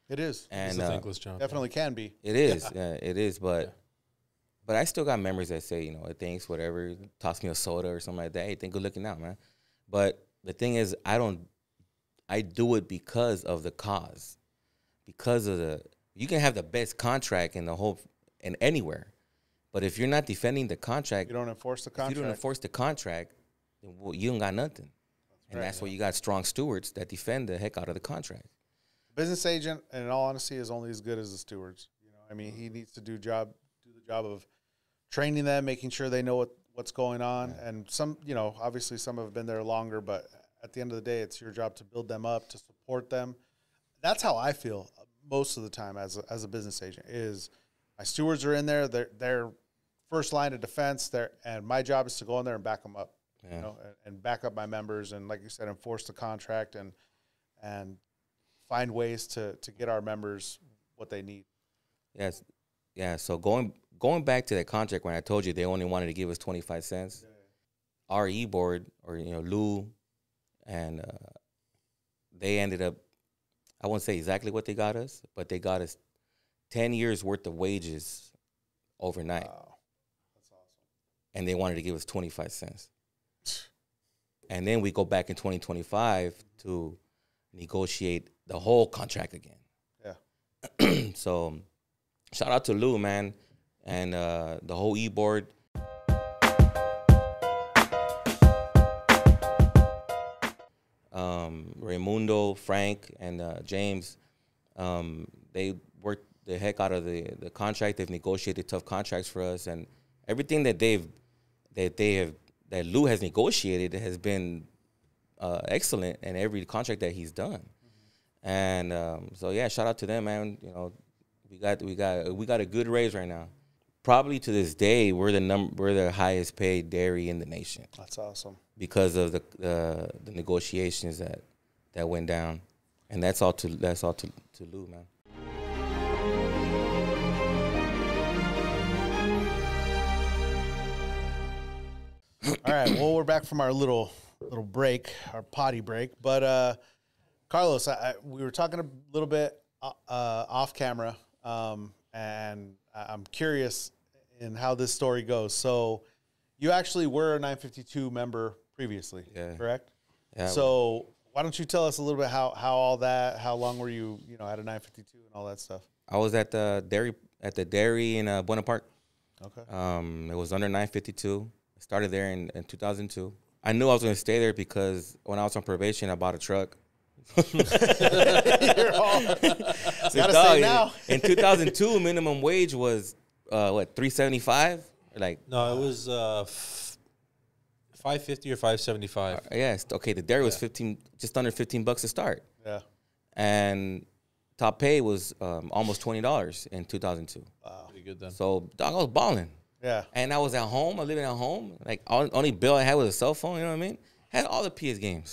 It is. And it's a thankless job. Definitely can be. It is. It is. But I still got memories that say, thanks, whatever. Toss me a soda or something like that. Hey, good looking out, man. But the thing is, I do it because of the cause, because of You can have the best contract in the whole and anywhere, but if you're not defending the contract, You don't enforce the if contract. you don't enforce the contract, then you don't got nothing. That's why you got strong stewards that defend the heck out of the contract. Business agent, in all honesty, is only as good as the stewards. You know, I mean, he needs to do the job of training them, making sure they know what's going on. Yeah. And some, you know, obviously some have been there longer, but at the end of the day, it's your job to build them up, to support them. That's how I feel most of the time as a business agent. Is my stewards are in there, they're first line of defense there, and my job is to go in there and back them up. You know, and back up my members, and like you said, enforce the contract and find ways to get our members what they need. Yes, yeah. So going back to that contract when I told you they only wanted to give us 25 cents, our board or Lou, and they ended up, I won't say exactly what they got us, but they got us 10 years worth of wages overnight. Wow, that's awesome. And they wanted to give us 25 cents. And then we go back in 2025 to negotiate the whole contract again. Yeah. So shout out to Lou, man, and the whole board. Raimundo, Frank, and James, they worked the heck out of the contract. They've negotiated tough contracts for us, and everything that Lou has negotiated has been excellent in every contract that he's done. Mm-hmm. And so yeah, shout out to them, man. You know, we got a good raise right now. Probably to this day, we're the highest paid dairy in the nation. That's awesome. Because of the negotiations that went down, and that's all to Lou, man. All right, well, we're back from our little break, our potty break. But Carlos, we were talking a little bit off camera, and I'm curious in how this story goes. So you actually were a 952 member previously, correct? Yeah. So why don't you tell us a little bit how long were you at a 952 and all that stuff? I was at the dairy in Buena Park. Okay. It was under 952. I started there in 2002. I knew I was going to stay there because when I was on probation, I bought a truck. You're all gotta say now. In 2002, minimum wage was $3.75? No, it was $5.50 or $5.75. Yes, okay. The dairy was just under $15 to start. Yeah, and top pay was almost $20 in 2002. Wow, pretty good then. So dog, I was balling. Yeah, and I was at home. I was living at home. Like only bill I had was a cell phone. You know what I mean? Had all the PS games.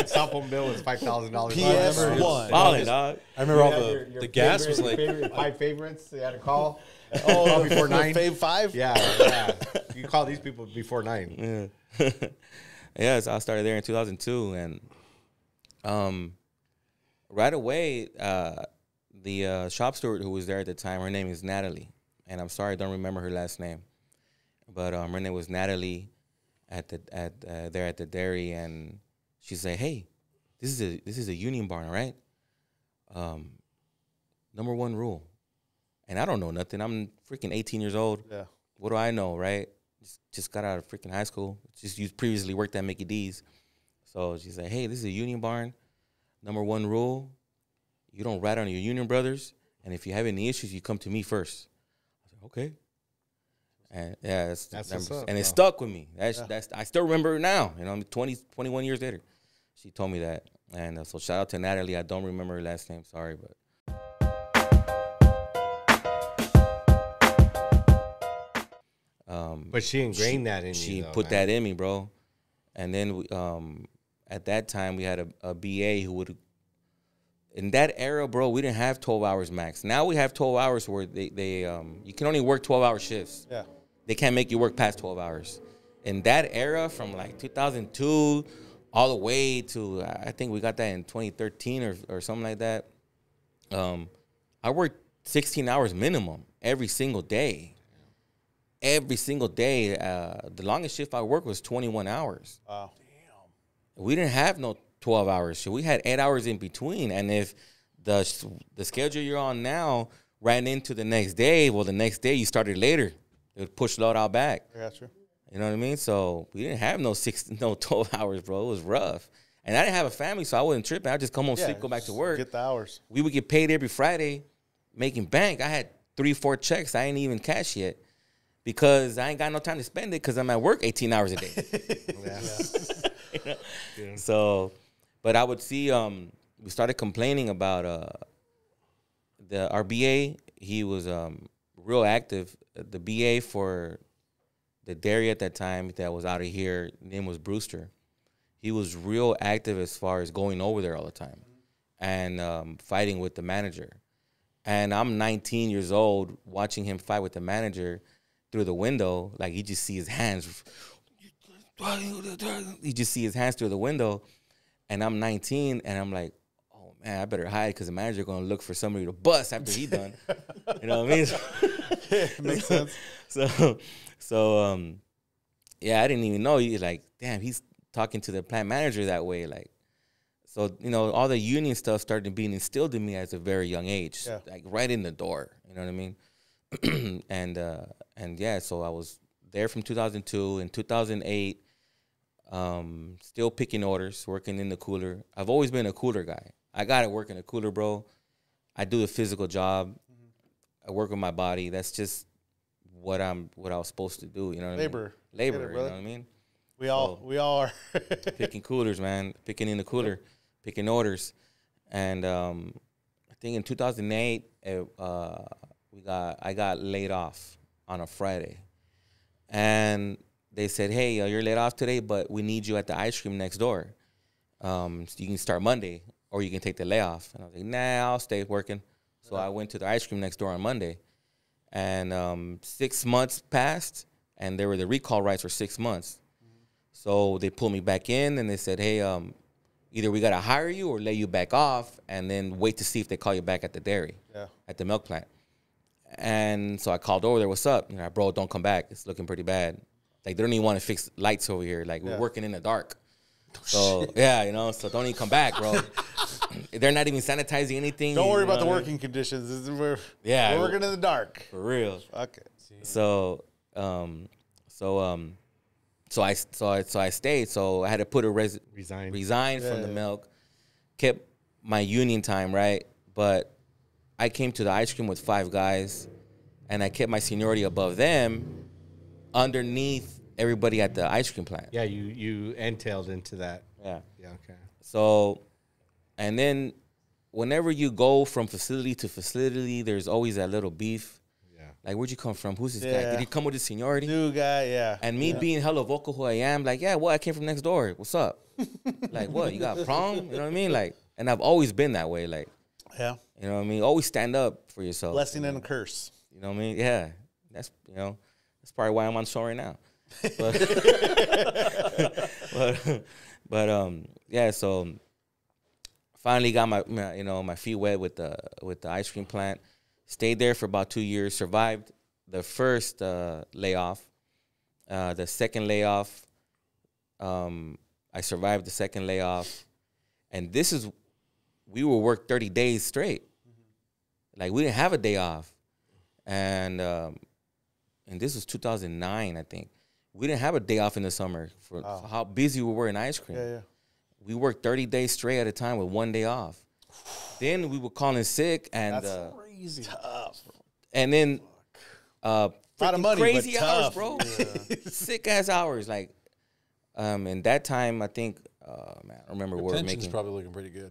Cell phone bill was $5,000. PS1. Balling, dog. I remember all the gas was like 5 favorites. They had to call. Oh, before 9. Fave 5. Yeah. You call these people before 9. Yeah. Yeah. So I started there in 2002, and right away, the shop steward who was there at the time, her name is Natalie, and I'm sorry I don't remember her last name, but her name was Natalie. There at the dairy, and she said, "Hey, this is a union barn, all right? Number one rule." And I don't know nothing. I'm freaking 18 years old. Yeah. What do I know, right? Just got out of freaking high school. You previously worked at Mickey D's. So she said, "Hey, this is a union barn. Number one rule, you don't rat on your union brothers. And if you have any issues, you come to me first." I said, "Okay." And yeah, that's what's up, and it stuck with me. I still remember it now. 21 years later, she told me that. And so shout out to Natalie. I don't remember her last name. Sorry, but. But she ingrained that in you. She put that in me, bro. And then at that time we had a BA who would. In that era, bro, we didn't have 12 hours max. Now we have 12 hours where they you can only work 12-hour shifts. Yeah. They can't make you work past 12 hours. In that era, from like 2002 all the way to, I think we got that in 2013 or something like that. I worked 16 hours minimum every single day. Every single day. The longest shift I worked was 21 hours. Wow. Damn. We didn't have no 12 hours. So we had 8 hours in between. And if the schedule you're on now ran into the next day. Well, the next day you started later. It would push load out back. I got you. You know what I mean? So we didn't have no 12 hours, bro. It was rough. And I didn't have a family, so I wasn't tripping. I'd just come home, sleep, go back to work. Get the hours. We would get paid every Friday, making bank. I had 3-4 checks. I ain't even cash yet because I ain't got no time to spend it because I'm at work 18 hours a day. You know? Yeah. So, but I would see, we started complaining about our BA. He was real active. The BA for the dairy at that time that was out of here, name was Brewster. He was real active as far as going over there all the time and fighting with the manager. And I'm 19 years old watching him fight with the manager through the window. Like, you just see his hands. You just see his hands through the window. And I'm 19, and I'm like, oh, man, I better hide because the manager going to look for somebody to bust after he done. You know what I mean? Makes sense. So, yeah, I didn't even know. He's like, damn, he's talking to the plant manager that way. Like, so, you know, all the union stuff started being instilled in me at a very young age, like right in the door. You know what I mean? And yeah, so I was there from 2002. In 2008, still picking orders, working in the cooler. I've always been a cooler guy. I got to work in a cooler, bro. I do a physical job. I work with my body. That's just what I was supposed to do. You know what I mean? Labor. You know what I mean? We all are picking coolers, man. Picking in the cooler, picking orders, and I think in 2008, I got laid off on a Friday, and they said, "Hey, you're laid off today, but we need you at the ice cream next door. So you can start Monday, or you can take the layoff." And I was like, "Nah, I'll stay working." So I went to the ice cream next door on Monday, and 6 months passed, and there were the recall rights for 6 months. So they pulled me back in, and they said, hey, either we got to hire you or lay you back off and then wait to see if they call you back at the dairy, at the milk plant. And so I called over there, what's up? You know, bro, don't come back. It's looking pretty bad. Like, they don't even want to fix lights over here. Like, we're working in the dark. So, yeah, you know, so don't even come back, bro. They're not even sanitizing anything. Don't worry about the working conditions. We're working in the dark. For real. Okay. So I stayed. So I had to put a resign from the milk. Kept my union time, right? But I came to the ice cream with 5 guys, and I kept my seniority above them, underneath everybody at the ice cream plant. Yeah, you entailed into that. Yeah. Yeah. Okay. So, and then whenever you go from facility to facility, there's always that little beef. Like, where'd you come from? Who's this guy? Did he come with his seniority? New guy, yeah. And me being hella vocal who I am, like, yeah, well, I came from next door. What's up? Like, what? You got prom? You know what I mean? Like, and I've always been that way. Like, yeah. You know what I mean? Always stand up for yourself. Blessing and a curse. You know what I mean? Yeah. That's, you know, that's probably why I'm on the show right now. But yeah, so finally got my feet wet with the ice cream plant. Stayed there for about 2 years. Survived the first layoff. The second layoff, I survived the second layoff. And we would work 30 days straight. Like, we didn't have a day off. And this was 2009, I think. We didn't have a day off in the summer for how busy we were in ice cream. Yeah. We worked 30 days straight at a time with 1 day off. Then we would call in sick, and that's crazy tough. And then a lot of money, crazy but hours, tough. bro. Sick ass hours, like. And that time, I think, man, I remember we were pension's making. probably looking pretty good.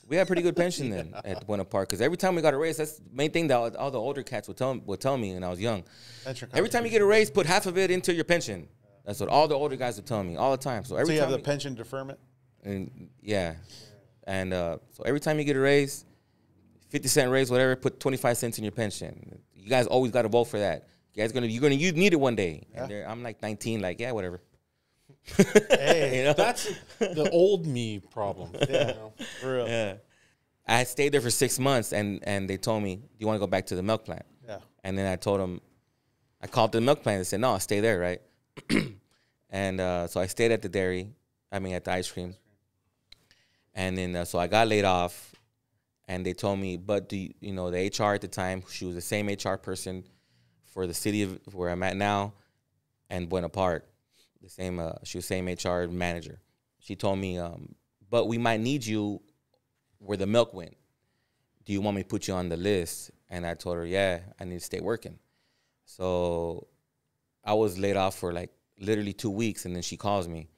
We had pretty good pension then at Buena Park, because every time we got a raise, that's the main thing that all the older cats would tell me when I was young. Every time you get a raise, put half of it into your pension. That's what all the older guys would tell me all the time. So every you time have the pension deferment. And and so every time you get a raise, 50-cent raise, whatever, put 25 cents in your pension. You guys always got to vote for that. You guys you need it one day. Yeah. And I'm like 19, like, yeah, whatever. Hey, you know? That's the old me problem. Yeah, You know? for real. Yeah. I had stayed there for 6 months, and they told me, do you want to go back to the milk plant? Yeah. And then I told them, I called the milk plant and said, no, I'll stay there, right? And so I stayed at the dairy, at the ice cream. And then so I got laid off, and they told me, but the HR at the time, she was the same HR person for the city of where I'm at now, and Buena Park, she was same HR manager. She told me, but we might need you where the milk went. Do you want me to put you on the list? And I told her, yeah, I need to stay working. So I was laid off for like literally 2 weeks, and then she calls me,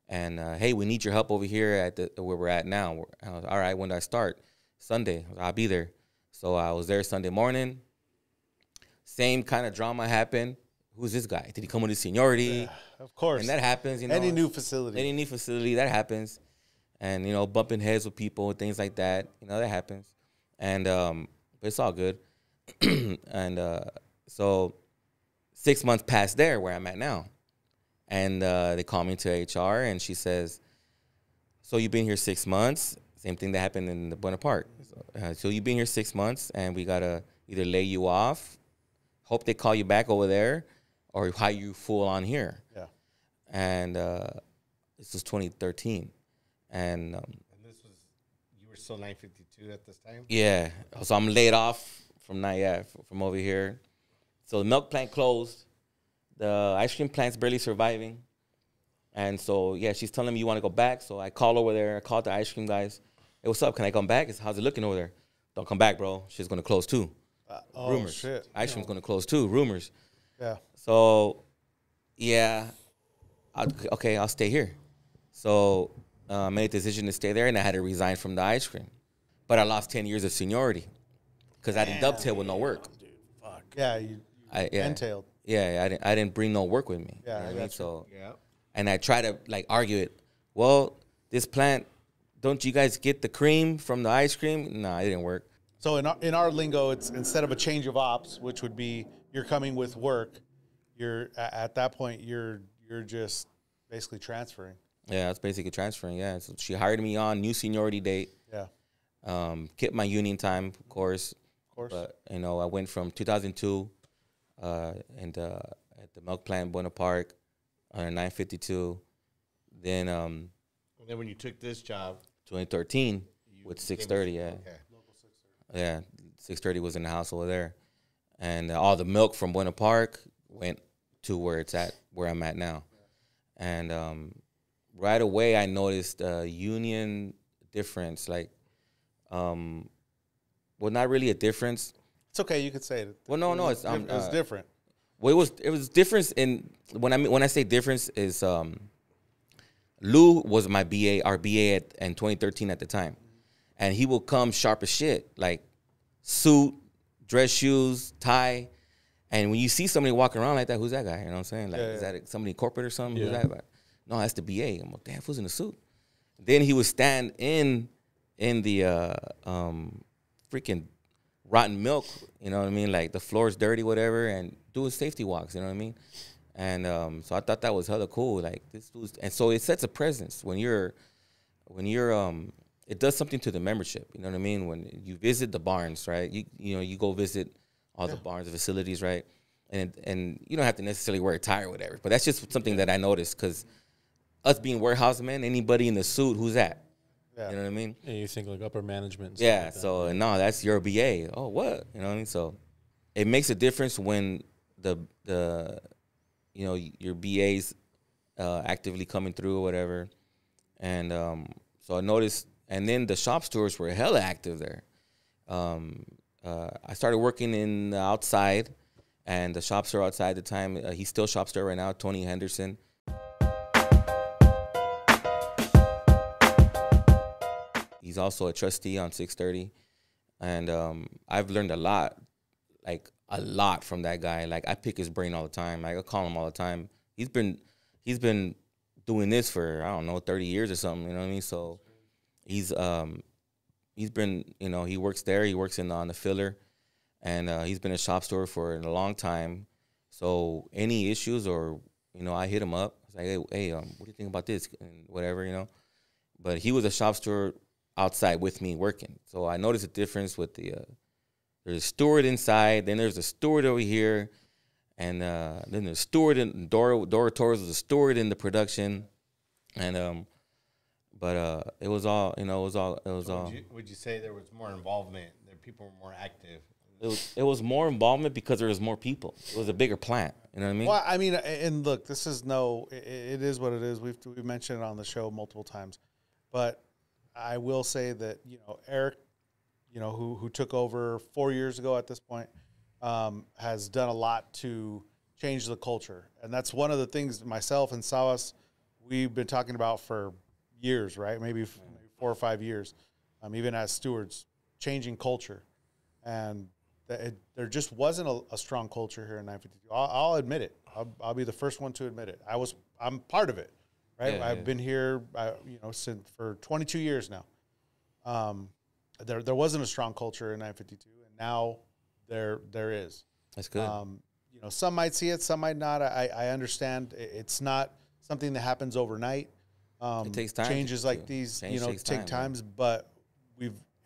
and hey, we need your help over here at where we're at now. I was, all right, when do I start? Sunday. I'll be there. So I was there Sunday morning. Same kind of drama happened. Who's this guy? Did he come with his seniority? Yeah, of course. And that happens, Any new facility, that happens. And, bumping heads with people and things like that, that happens. And but it's all good. And so 6 months past there where I'm at now. And they call me to HR, and she says, so you've been here 6 months. Same thing that happened in the Buena Park. So you've been here 6 months, and we got to either lay you off, hope they call you back over there, or hire you full on here. Yeah. And this was 2013. And this was, you were still 952 at this time? Yeah. So I'm laid off from over here. So the milk plant closed. The ice cream plant's barely surviving. And so, yeah, she's telling me you want to go back. So I call over there. I called the ice cream guys. Hey, what's up? Can I come back? How's it looking over there? Don't come back, bro. She's going to close too. Rumors. Shit. Ice cream's going to close too. Rumors. Yeah. So, yeah, I'll stay here. So I made a decision to stay there, and I had to resign from the ice cream. But I lost 10 years of seniority because I didn't dovetail with no work. Dude, fuck. Yeah, you entailed. Yeah, I didn't bring no work with me. Yeah, you know I what mean? got you. So, Yeah. and I try to argue it. Well, this plant, don't you guys get the cream from the ice cream? No, it didn't work. So in our lingo, it's instead of a change of ops, which would be you're coming with work, you're at that point you're just basically transferring. Yeah, that's basically transferring. Yeah, so she hired me on new seniority date. Yeah. Kept my union time, of course. Of course. But I went from 2002, and at the milk plant, Buena Park, on 952. Then And then when you took this job, 2013 with 630. Yeah. Okay. Yeah, 630 was in the house over there. And all the milk from Buena Park went to where I'm at now. And right away I noticed a union difference, well, not really a difference. It's okay, you could say it. Well, no, it was different. Well, it was difference in when I say difference is Lou was my our BA in 2013 at the time. And he will come sharp as shit, like suit, dress shoes, tie. And when you see somebody walking around like that, who's that guy? You know what I'm saying? Like, is that somebody corporate or something? Yeah. Who's that? Like, no, that's the BA. I'm like, damn, who's in a suit? Then he would stand in the freaking rotten milk, you know what I mean? Like the floor's dirty, whatever, and doing safety walks, you know what I mean? And so I thought that was hella cool. Like this dude's, and so it sets a presence when you're it does something to the membership. You know what I mean? When you visit the barns, right? You go visit all the barns, the facilities, right? And you don't have to necessarily wear a tie or whatever. But that's just something that I noticed because us being warehouse men, anybody in the suit, who's that? Yeah. You know what I mean? Yeah, you think like upper management. And Yeah. stuff like So no, that's your BA. Oh, what? You know what I mean? So it makes a difference when the your BA's actively coming through or whatever. And so I noticed. And then the shop stewards were hella active there. I started working in the outside, and the shop steward outside at the time, he's still shop steward right now, Tony Henderson. He's also a trustee on 630. And I've learned a lot from that guy. Like, I pick his brain all the time. Like, I call him all the time. He's been doing this for, I don't know, 30 years or something, you know what I mean? So he's been, he works there. He works on the filler, and he's been a shop steward for a long time. So any issues or, I hit him up. I was like, hey, what do you think about this? And whatever, But he was a shop steward outside with me working. So I noticed a difference with there's a steward inside, then there's a steward over here, and then there's a steward in Dora Torres was a steward in the production. And But it was all, you know, it was all. Would you say there was more involvement? That people were more active? It was more involvement because there was more people. It was a bigger plant. You know what I mean? Well, I mean, and look, this is it is what it is. We've mentioned it on the show multiple times, but I will say that, you know, Eric, you know, who took over 4 years ago at this point, has done a lot to change the culture. And that's one of the things myself and Sawas, we've been talking about for years, right? Maybe 4 or 5 years, even as stewards, changing culture. And there just wasn't a strong culture here in 952. I'll admit it. I'll be the first one to admit it. I'm part of it, right? Yeah, I've been here, you know, for 22 years now. There wasn't a strong culture in 952, and now there is. That's good. You know, some might see it, some might not. I understand it's not something that happens overnight. It takes time. Changes like these, you know, take times, but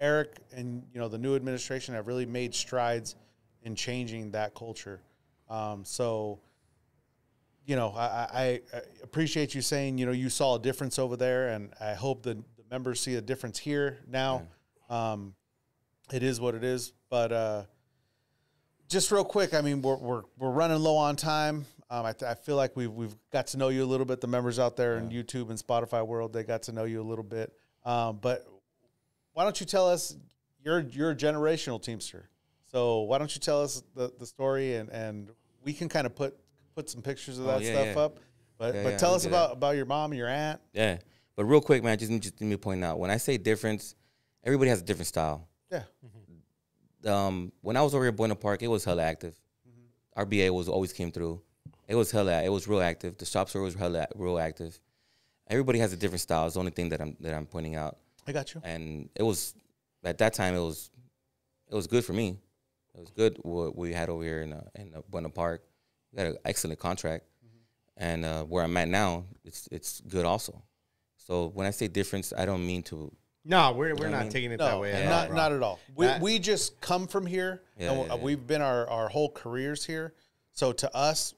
Eric and, you know, the new administration have really made strides in changing that culture. So, you know, I appreciate you saying, you know, you saw a difference over there, and I hope the members see a difference here now. Yeah. It is what it is, but just real quick, I mean, we're running low on time. I feel like we've got to know you a little bit. The members out there in YouTube and Spotify world, they got to know you a little bit. But why don't you tell us, you're a generational Teamster. So why don't you tell us the story, and we can kind of put some pictures of that stuff up. But tell us about your mom and your aunt. Yeah. But real quick, man, just let me point out, when I say difference, everybody has a different style. Yeah. When I was over here at Buena Park, it was hella active. Our BA always came through. It was real active. The shop store was real active. Everybody has a different style. It's the only thing that I'm pointing out. I got you. And it was, at that time, it was good for me. It was good what we had over here in Buena Park. We got an excellent contract. And where I'm at now, it's good also. So when I say difference, I don't mean to. No, we're not taking it that way. Not at all. We just come from here. And we've been our whole careers here. So to us,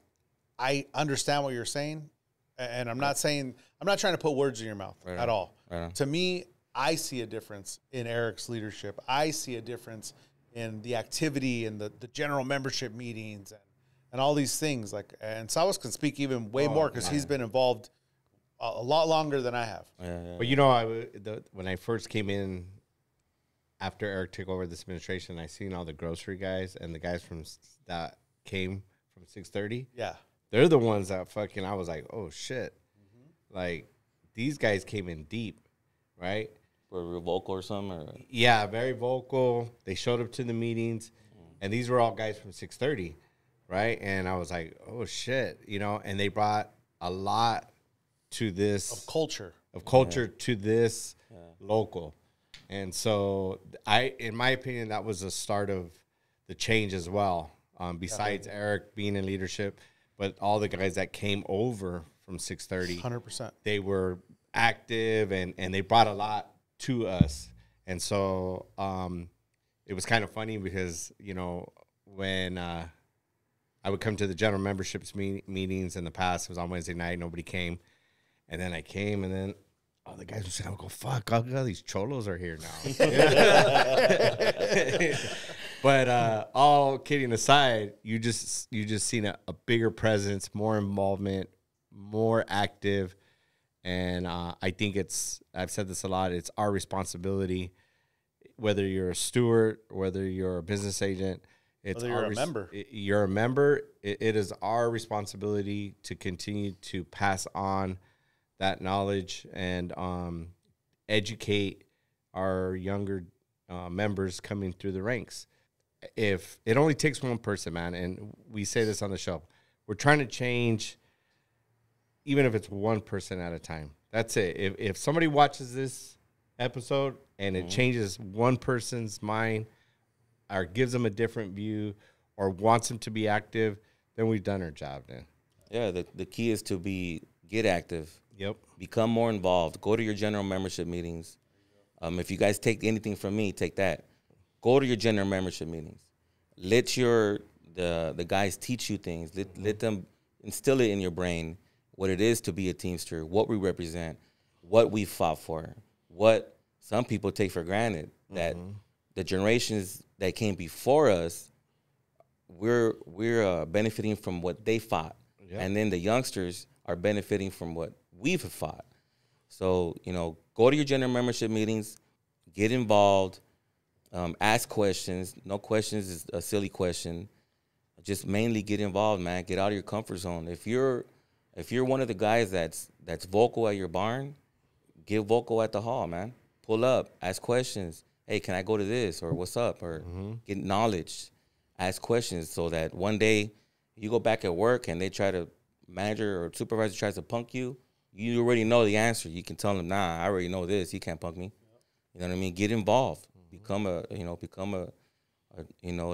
I understand what you're saying, and I'm not trying to put words in your mouth at all. Right. To me, I see a difference in Eric's leadership. I see a difference in the activity and the general membership meetings and all these things. And Sawas can speak even way more because he's been involved a lot longer than I have. But you know, when I first came in after Eric took over this administration, I seen all the grocery guys and the guys that came from 630. Yeah. They're the ones that fucking, I was like, oh, shit. Like, these guys came in deep, right? Were real vocal or something? Or? Yeah, very vocal. They showed up to the meetings, and these were all guys from 630, right? And I was like, oh, shit, you know, and they brought a lot to this. Of culture to this local. And so, in my opinion, that was the start of the change as well. Besides Eric being in leadership, but all the guys that came over from 630, 100%, they were active and they brought a lot to us. And so it was kind of funny because, you know, when I would come to the general memberships meetings in the past, it was on Wednesday night, nobody came. And then I came, and then all the guys would say, I would go, fuck, all these cholos are here now. But all kidding aside, you just seen a bigger presence, more involvement, more active, and I think I've said this a lot, it's our responsibility, whether you're a steward, whether you're a business agent, whether you're a member. You're a member. It is our responsibility to continue to pass on that knowledge and educate our younger members coming through the ranks. If it only takes one person, man, and we say this on the show, we're trying to change, even if it's one person at a time. That's it. If somebody watches this episode and it changes one person's mind or gives them a different view or wants them to be active, then we've done our job, man. Yeah, the key is to get active. Yep. Become more involved. Go to your general membership meetings. If you guys take anything from me, take that. Go to your general membership meetings. Let the guys teach you things. Let them instill it in your brain what it is to be a Teamster, what we represent, what we fought for, what some people take for granted, that the generations that came before us, we're benefiting from what they fought. Yep. And then the youngsters are benefiting from what we've fought. So, you know, go to your general membership meetings, get involved, ask questions. No questions is a silly question. Just mainly get involved, man. Get out of your comfort zone. If you're one of the guys that's vocal at your barn, get vocal at the hall, man. Pull up, ask questions. Hey, can I go to this? Or what's up? Or get knowledge. Ask questions so that one day you go back at work and they try to, manager or supervisor tries to punk you, you already know the answer. You can tell them, nah, I already know this. You can't punk me. You know what I mean? Get involved. Become a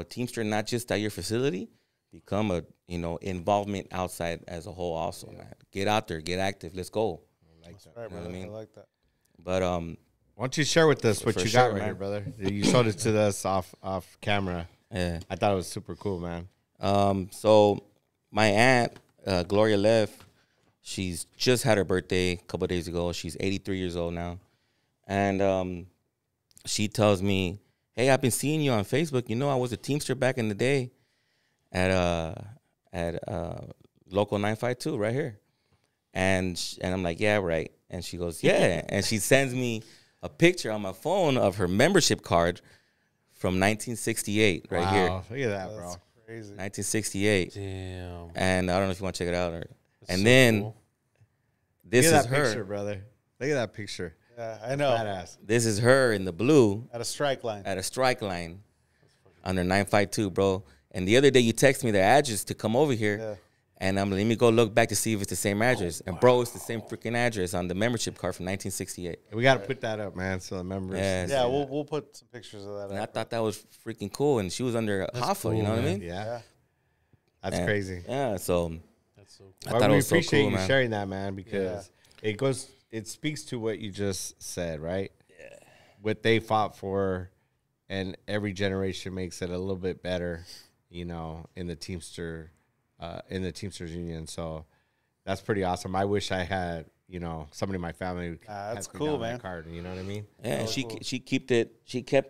Teamster, not just at your facility. Become a, involvement outside as a whole also, man. Get out there, get active. Let's go. I like that. Right, You know what I mean? I like that. But why don't you share with us what you got right here, brother? You showed it to us off camera. yeah. I thought it was super cool, man. So my aunt, Gloria Lev, she's just had her birthday a couple of days ago. She's 83 years old now. And she tells me, hey, I've been seeing you on Facebook. You know, I was a Teamster back in the day at Local 952 right here. And I'm like, yeah, right. And she goes, yeah. And she sends me a picture on my phone of her membership card from 1968 right here. Wow, look at that, bro. That's crazy. 1968. Damn. And I don't know if you want to check it out. That's and so then cool. this Look at is that her. picture, brother. Look at that picture. Yeah, I know. Badass. This is her in the blue At a strike line. at a strike line under 952, bro. And the other day you text me the address to come over here. Yeah. And I'm let me go look back to see if it's the same address. And bro, it's the same freaking address on the membership card from 1968. We got to put that up, man, so the members. Yeah. Yeah, we'll put some pictures of that. And I up. thought that was freaking cool. And she was under Hoffa, you know what I mean? Yeah. That's And- crazy. Yeah, so That's so cool. I Well, thought it we was so appreciate cool, you man. sharing that, man, because it speaks to what you just said, right? Yeah. What they fought for, and every generation makes it a little bit better, in the Teamsters Union. So that's pretty awesome. I wish I had, somebody in my family. that's had me cool, down that man. Card, you know what I mean? yeah, and she cool. she kept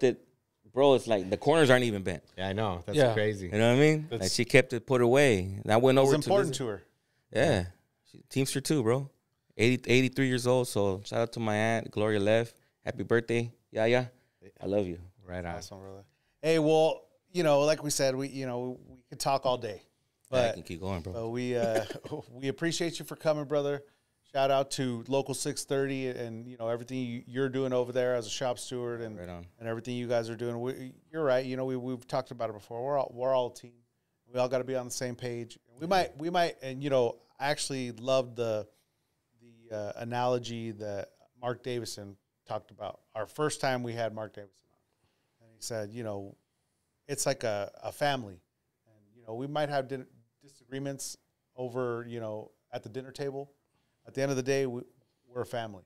it, bro. It's like the corners aren't even bent. Yeah, I know. That's Yeah. crazy. You know what I mean? Like she kept it put away. And I went It over was important to her. Yeah. Teamster too, bro. 83 years old. So shout out to my aunt, Gloria Lev. Happy birthday. Yeah. I love you. Right on. Awesome, brother. Hey, well, like we said, we could talk all day, Yeah, I but can keep going, bro. but we appreciate you for coming, brother. Shout out to Local 630 and everything you're doing over there as a shop steward and Right on. and everything you guys are doing. You're right. We've talked about it before. We're all a team. We all got to be on the same page. We might, and I actually loved the analogy that Mark Davison talked about. Our first time we had Mark Davison on, and he said, it's like a family, and we might have disagreements over at the dinner table. At the end of the day, we're a family,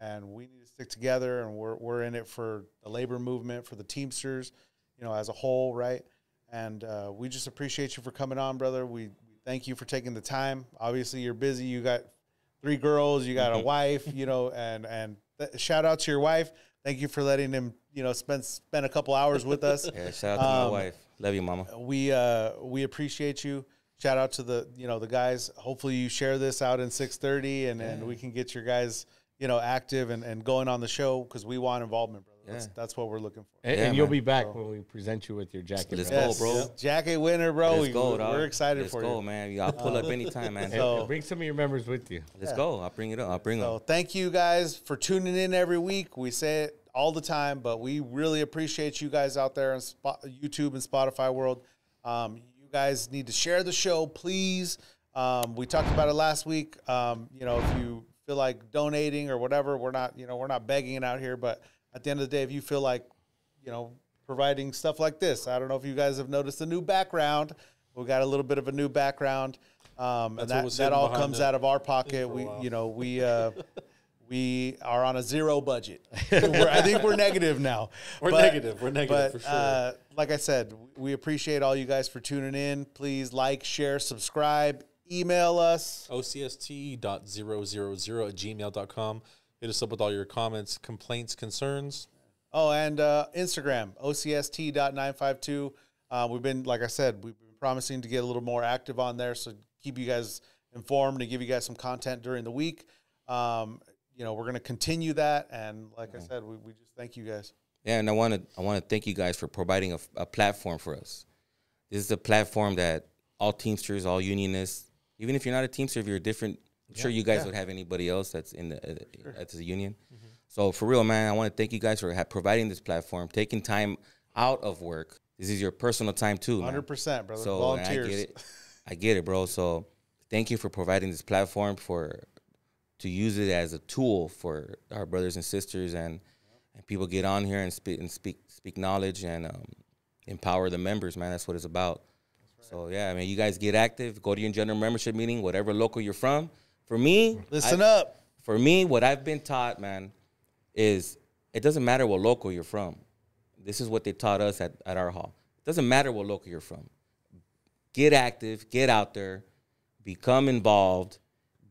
and we need to stick together. And we're in it for the labor movement, for the Teamsters, as a whole, right? And we just appreciate you for coming on, brother. We thank you for taking the time. Obviously, you're busy. You got 3 girls. You got a wife. And shout out to your wife. Thank you for letting him, spend a couple hours with us. Yeah, shout out to my wife. Love you, mama. We appreciate you. Shout out to the guys. Hopefully you share this out in 630 and we can get your guys, active and going on the show because we want involvement, brother. That's what we're looking for. And you'll be back when we present you with your jacket. Let's man. go, bro. Jacket winner, bro. Let's go, dog. We're excited Let's for go, you. man. I'll pull up anytime, man. And bring some of your members with you. Let's go. I'll bring it up. I'll bring So them. thank you guys for tuning in every week. We say it all the time, but we really appreciate you guys out there on YouTube and Spotify world. You guys need to share the show, please. We talked about it last week. If you feel like donating or whatever, we're not begging it out here, but at the end of the day, if you feel like, providing stuff like this, I don't know if you guys have noticed the new background. We got a little bit of a new background. And that all comes out of our pocket. We are on a zero budget. I think we're negative now. We're negative but, for sure. Like I said, we appreciate all you guys for tuning in. Please like, share, subscribe, email us. OCST.000 at gmail.com. Hit us up with all your comments, complaints, concerns. Oh, and Instagram, OCST.952. We've been, like I said, we've been promising to get a little more active on there, so keep you guys informed and give you guys some content during the week. We're going to continue that, and like I said, we just thank you guys. Yeah, and I want to thank you guys for providing a platform for us. This is a platform that all Teamsters, all unionists, even if you're not a Teamster, if you're different, I'm sure you guys would have anybody else that's in that's a union. Mm-hmm. So for real, man, I want to thank you guys for providing this platform, taking time out of work. This is your personal time too, 100%, brother. So Volunteers. I get it, bro. So thank you for providing this platform to use it as a tool for our brothers and sisters and people get on here and speak knowledge and empower the members, man. That's what it's about. Right. So yeah, I mean, you guys get active. Go to your general membership meeting, whatever local you're from. For me, listen up. For me, what I've been taught, man, is it doesn't matter what local you're from. This is what they taught us at our hall. It doesn't matter what local you're from. Get active, get out there, become involved.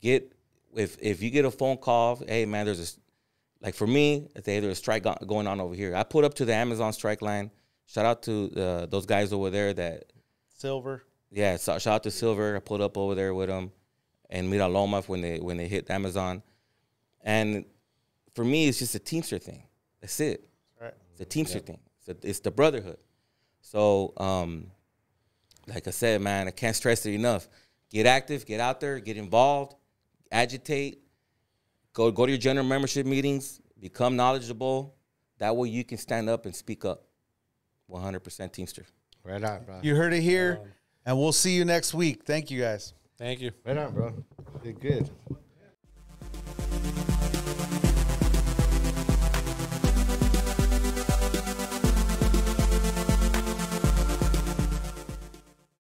If you get a phone call, hey man, like for me, there's a strike going on over here. I put up to the Amazon strike line. Shout out to those guys over there Silver. Yeah, so shout out to Silver. I pulled up over there with them and Mira Loma when they hit Amazon. And for me, it's just a Teamster thing. That's it. Right. It's a Teamster thing. It's the brotherhood. So, like I said, man, I can't stress it enough. Get active, get out there, get involved, agitate, go to your general membership meetings, become knowledgeable. That way you can stand up and speak up. 100% Teamster. Right on, bro. You heard it here, and we'll see you next week. Thank you, guys. Thank you. Right on, bro. Did good.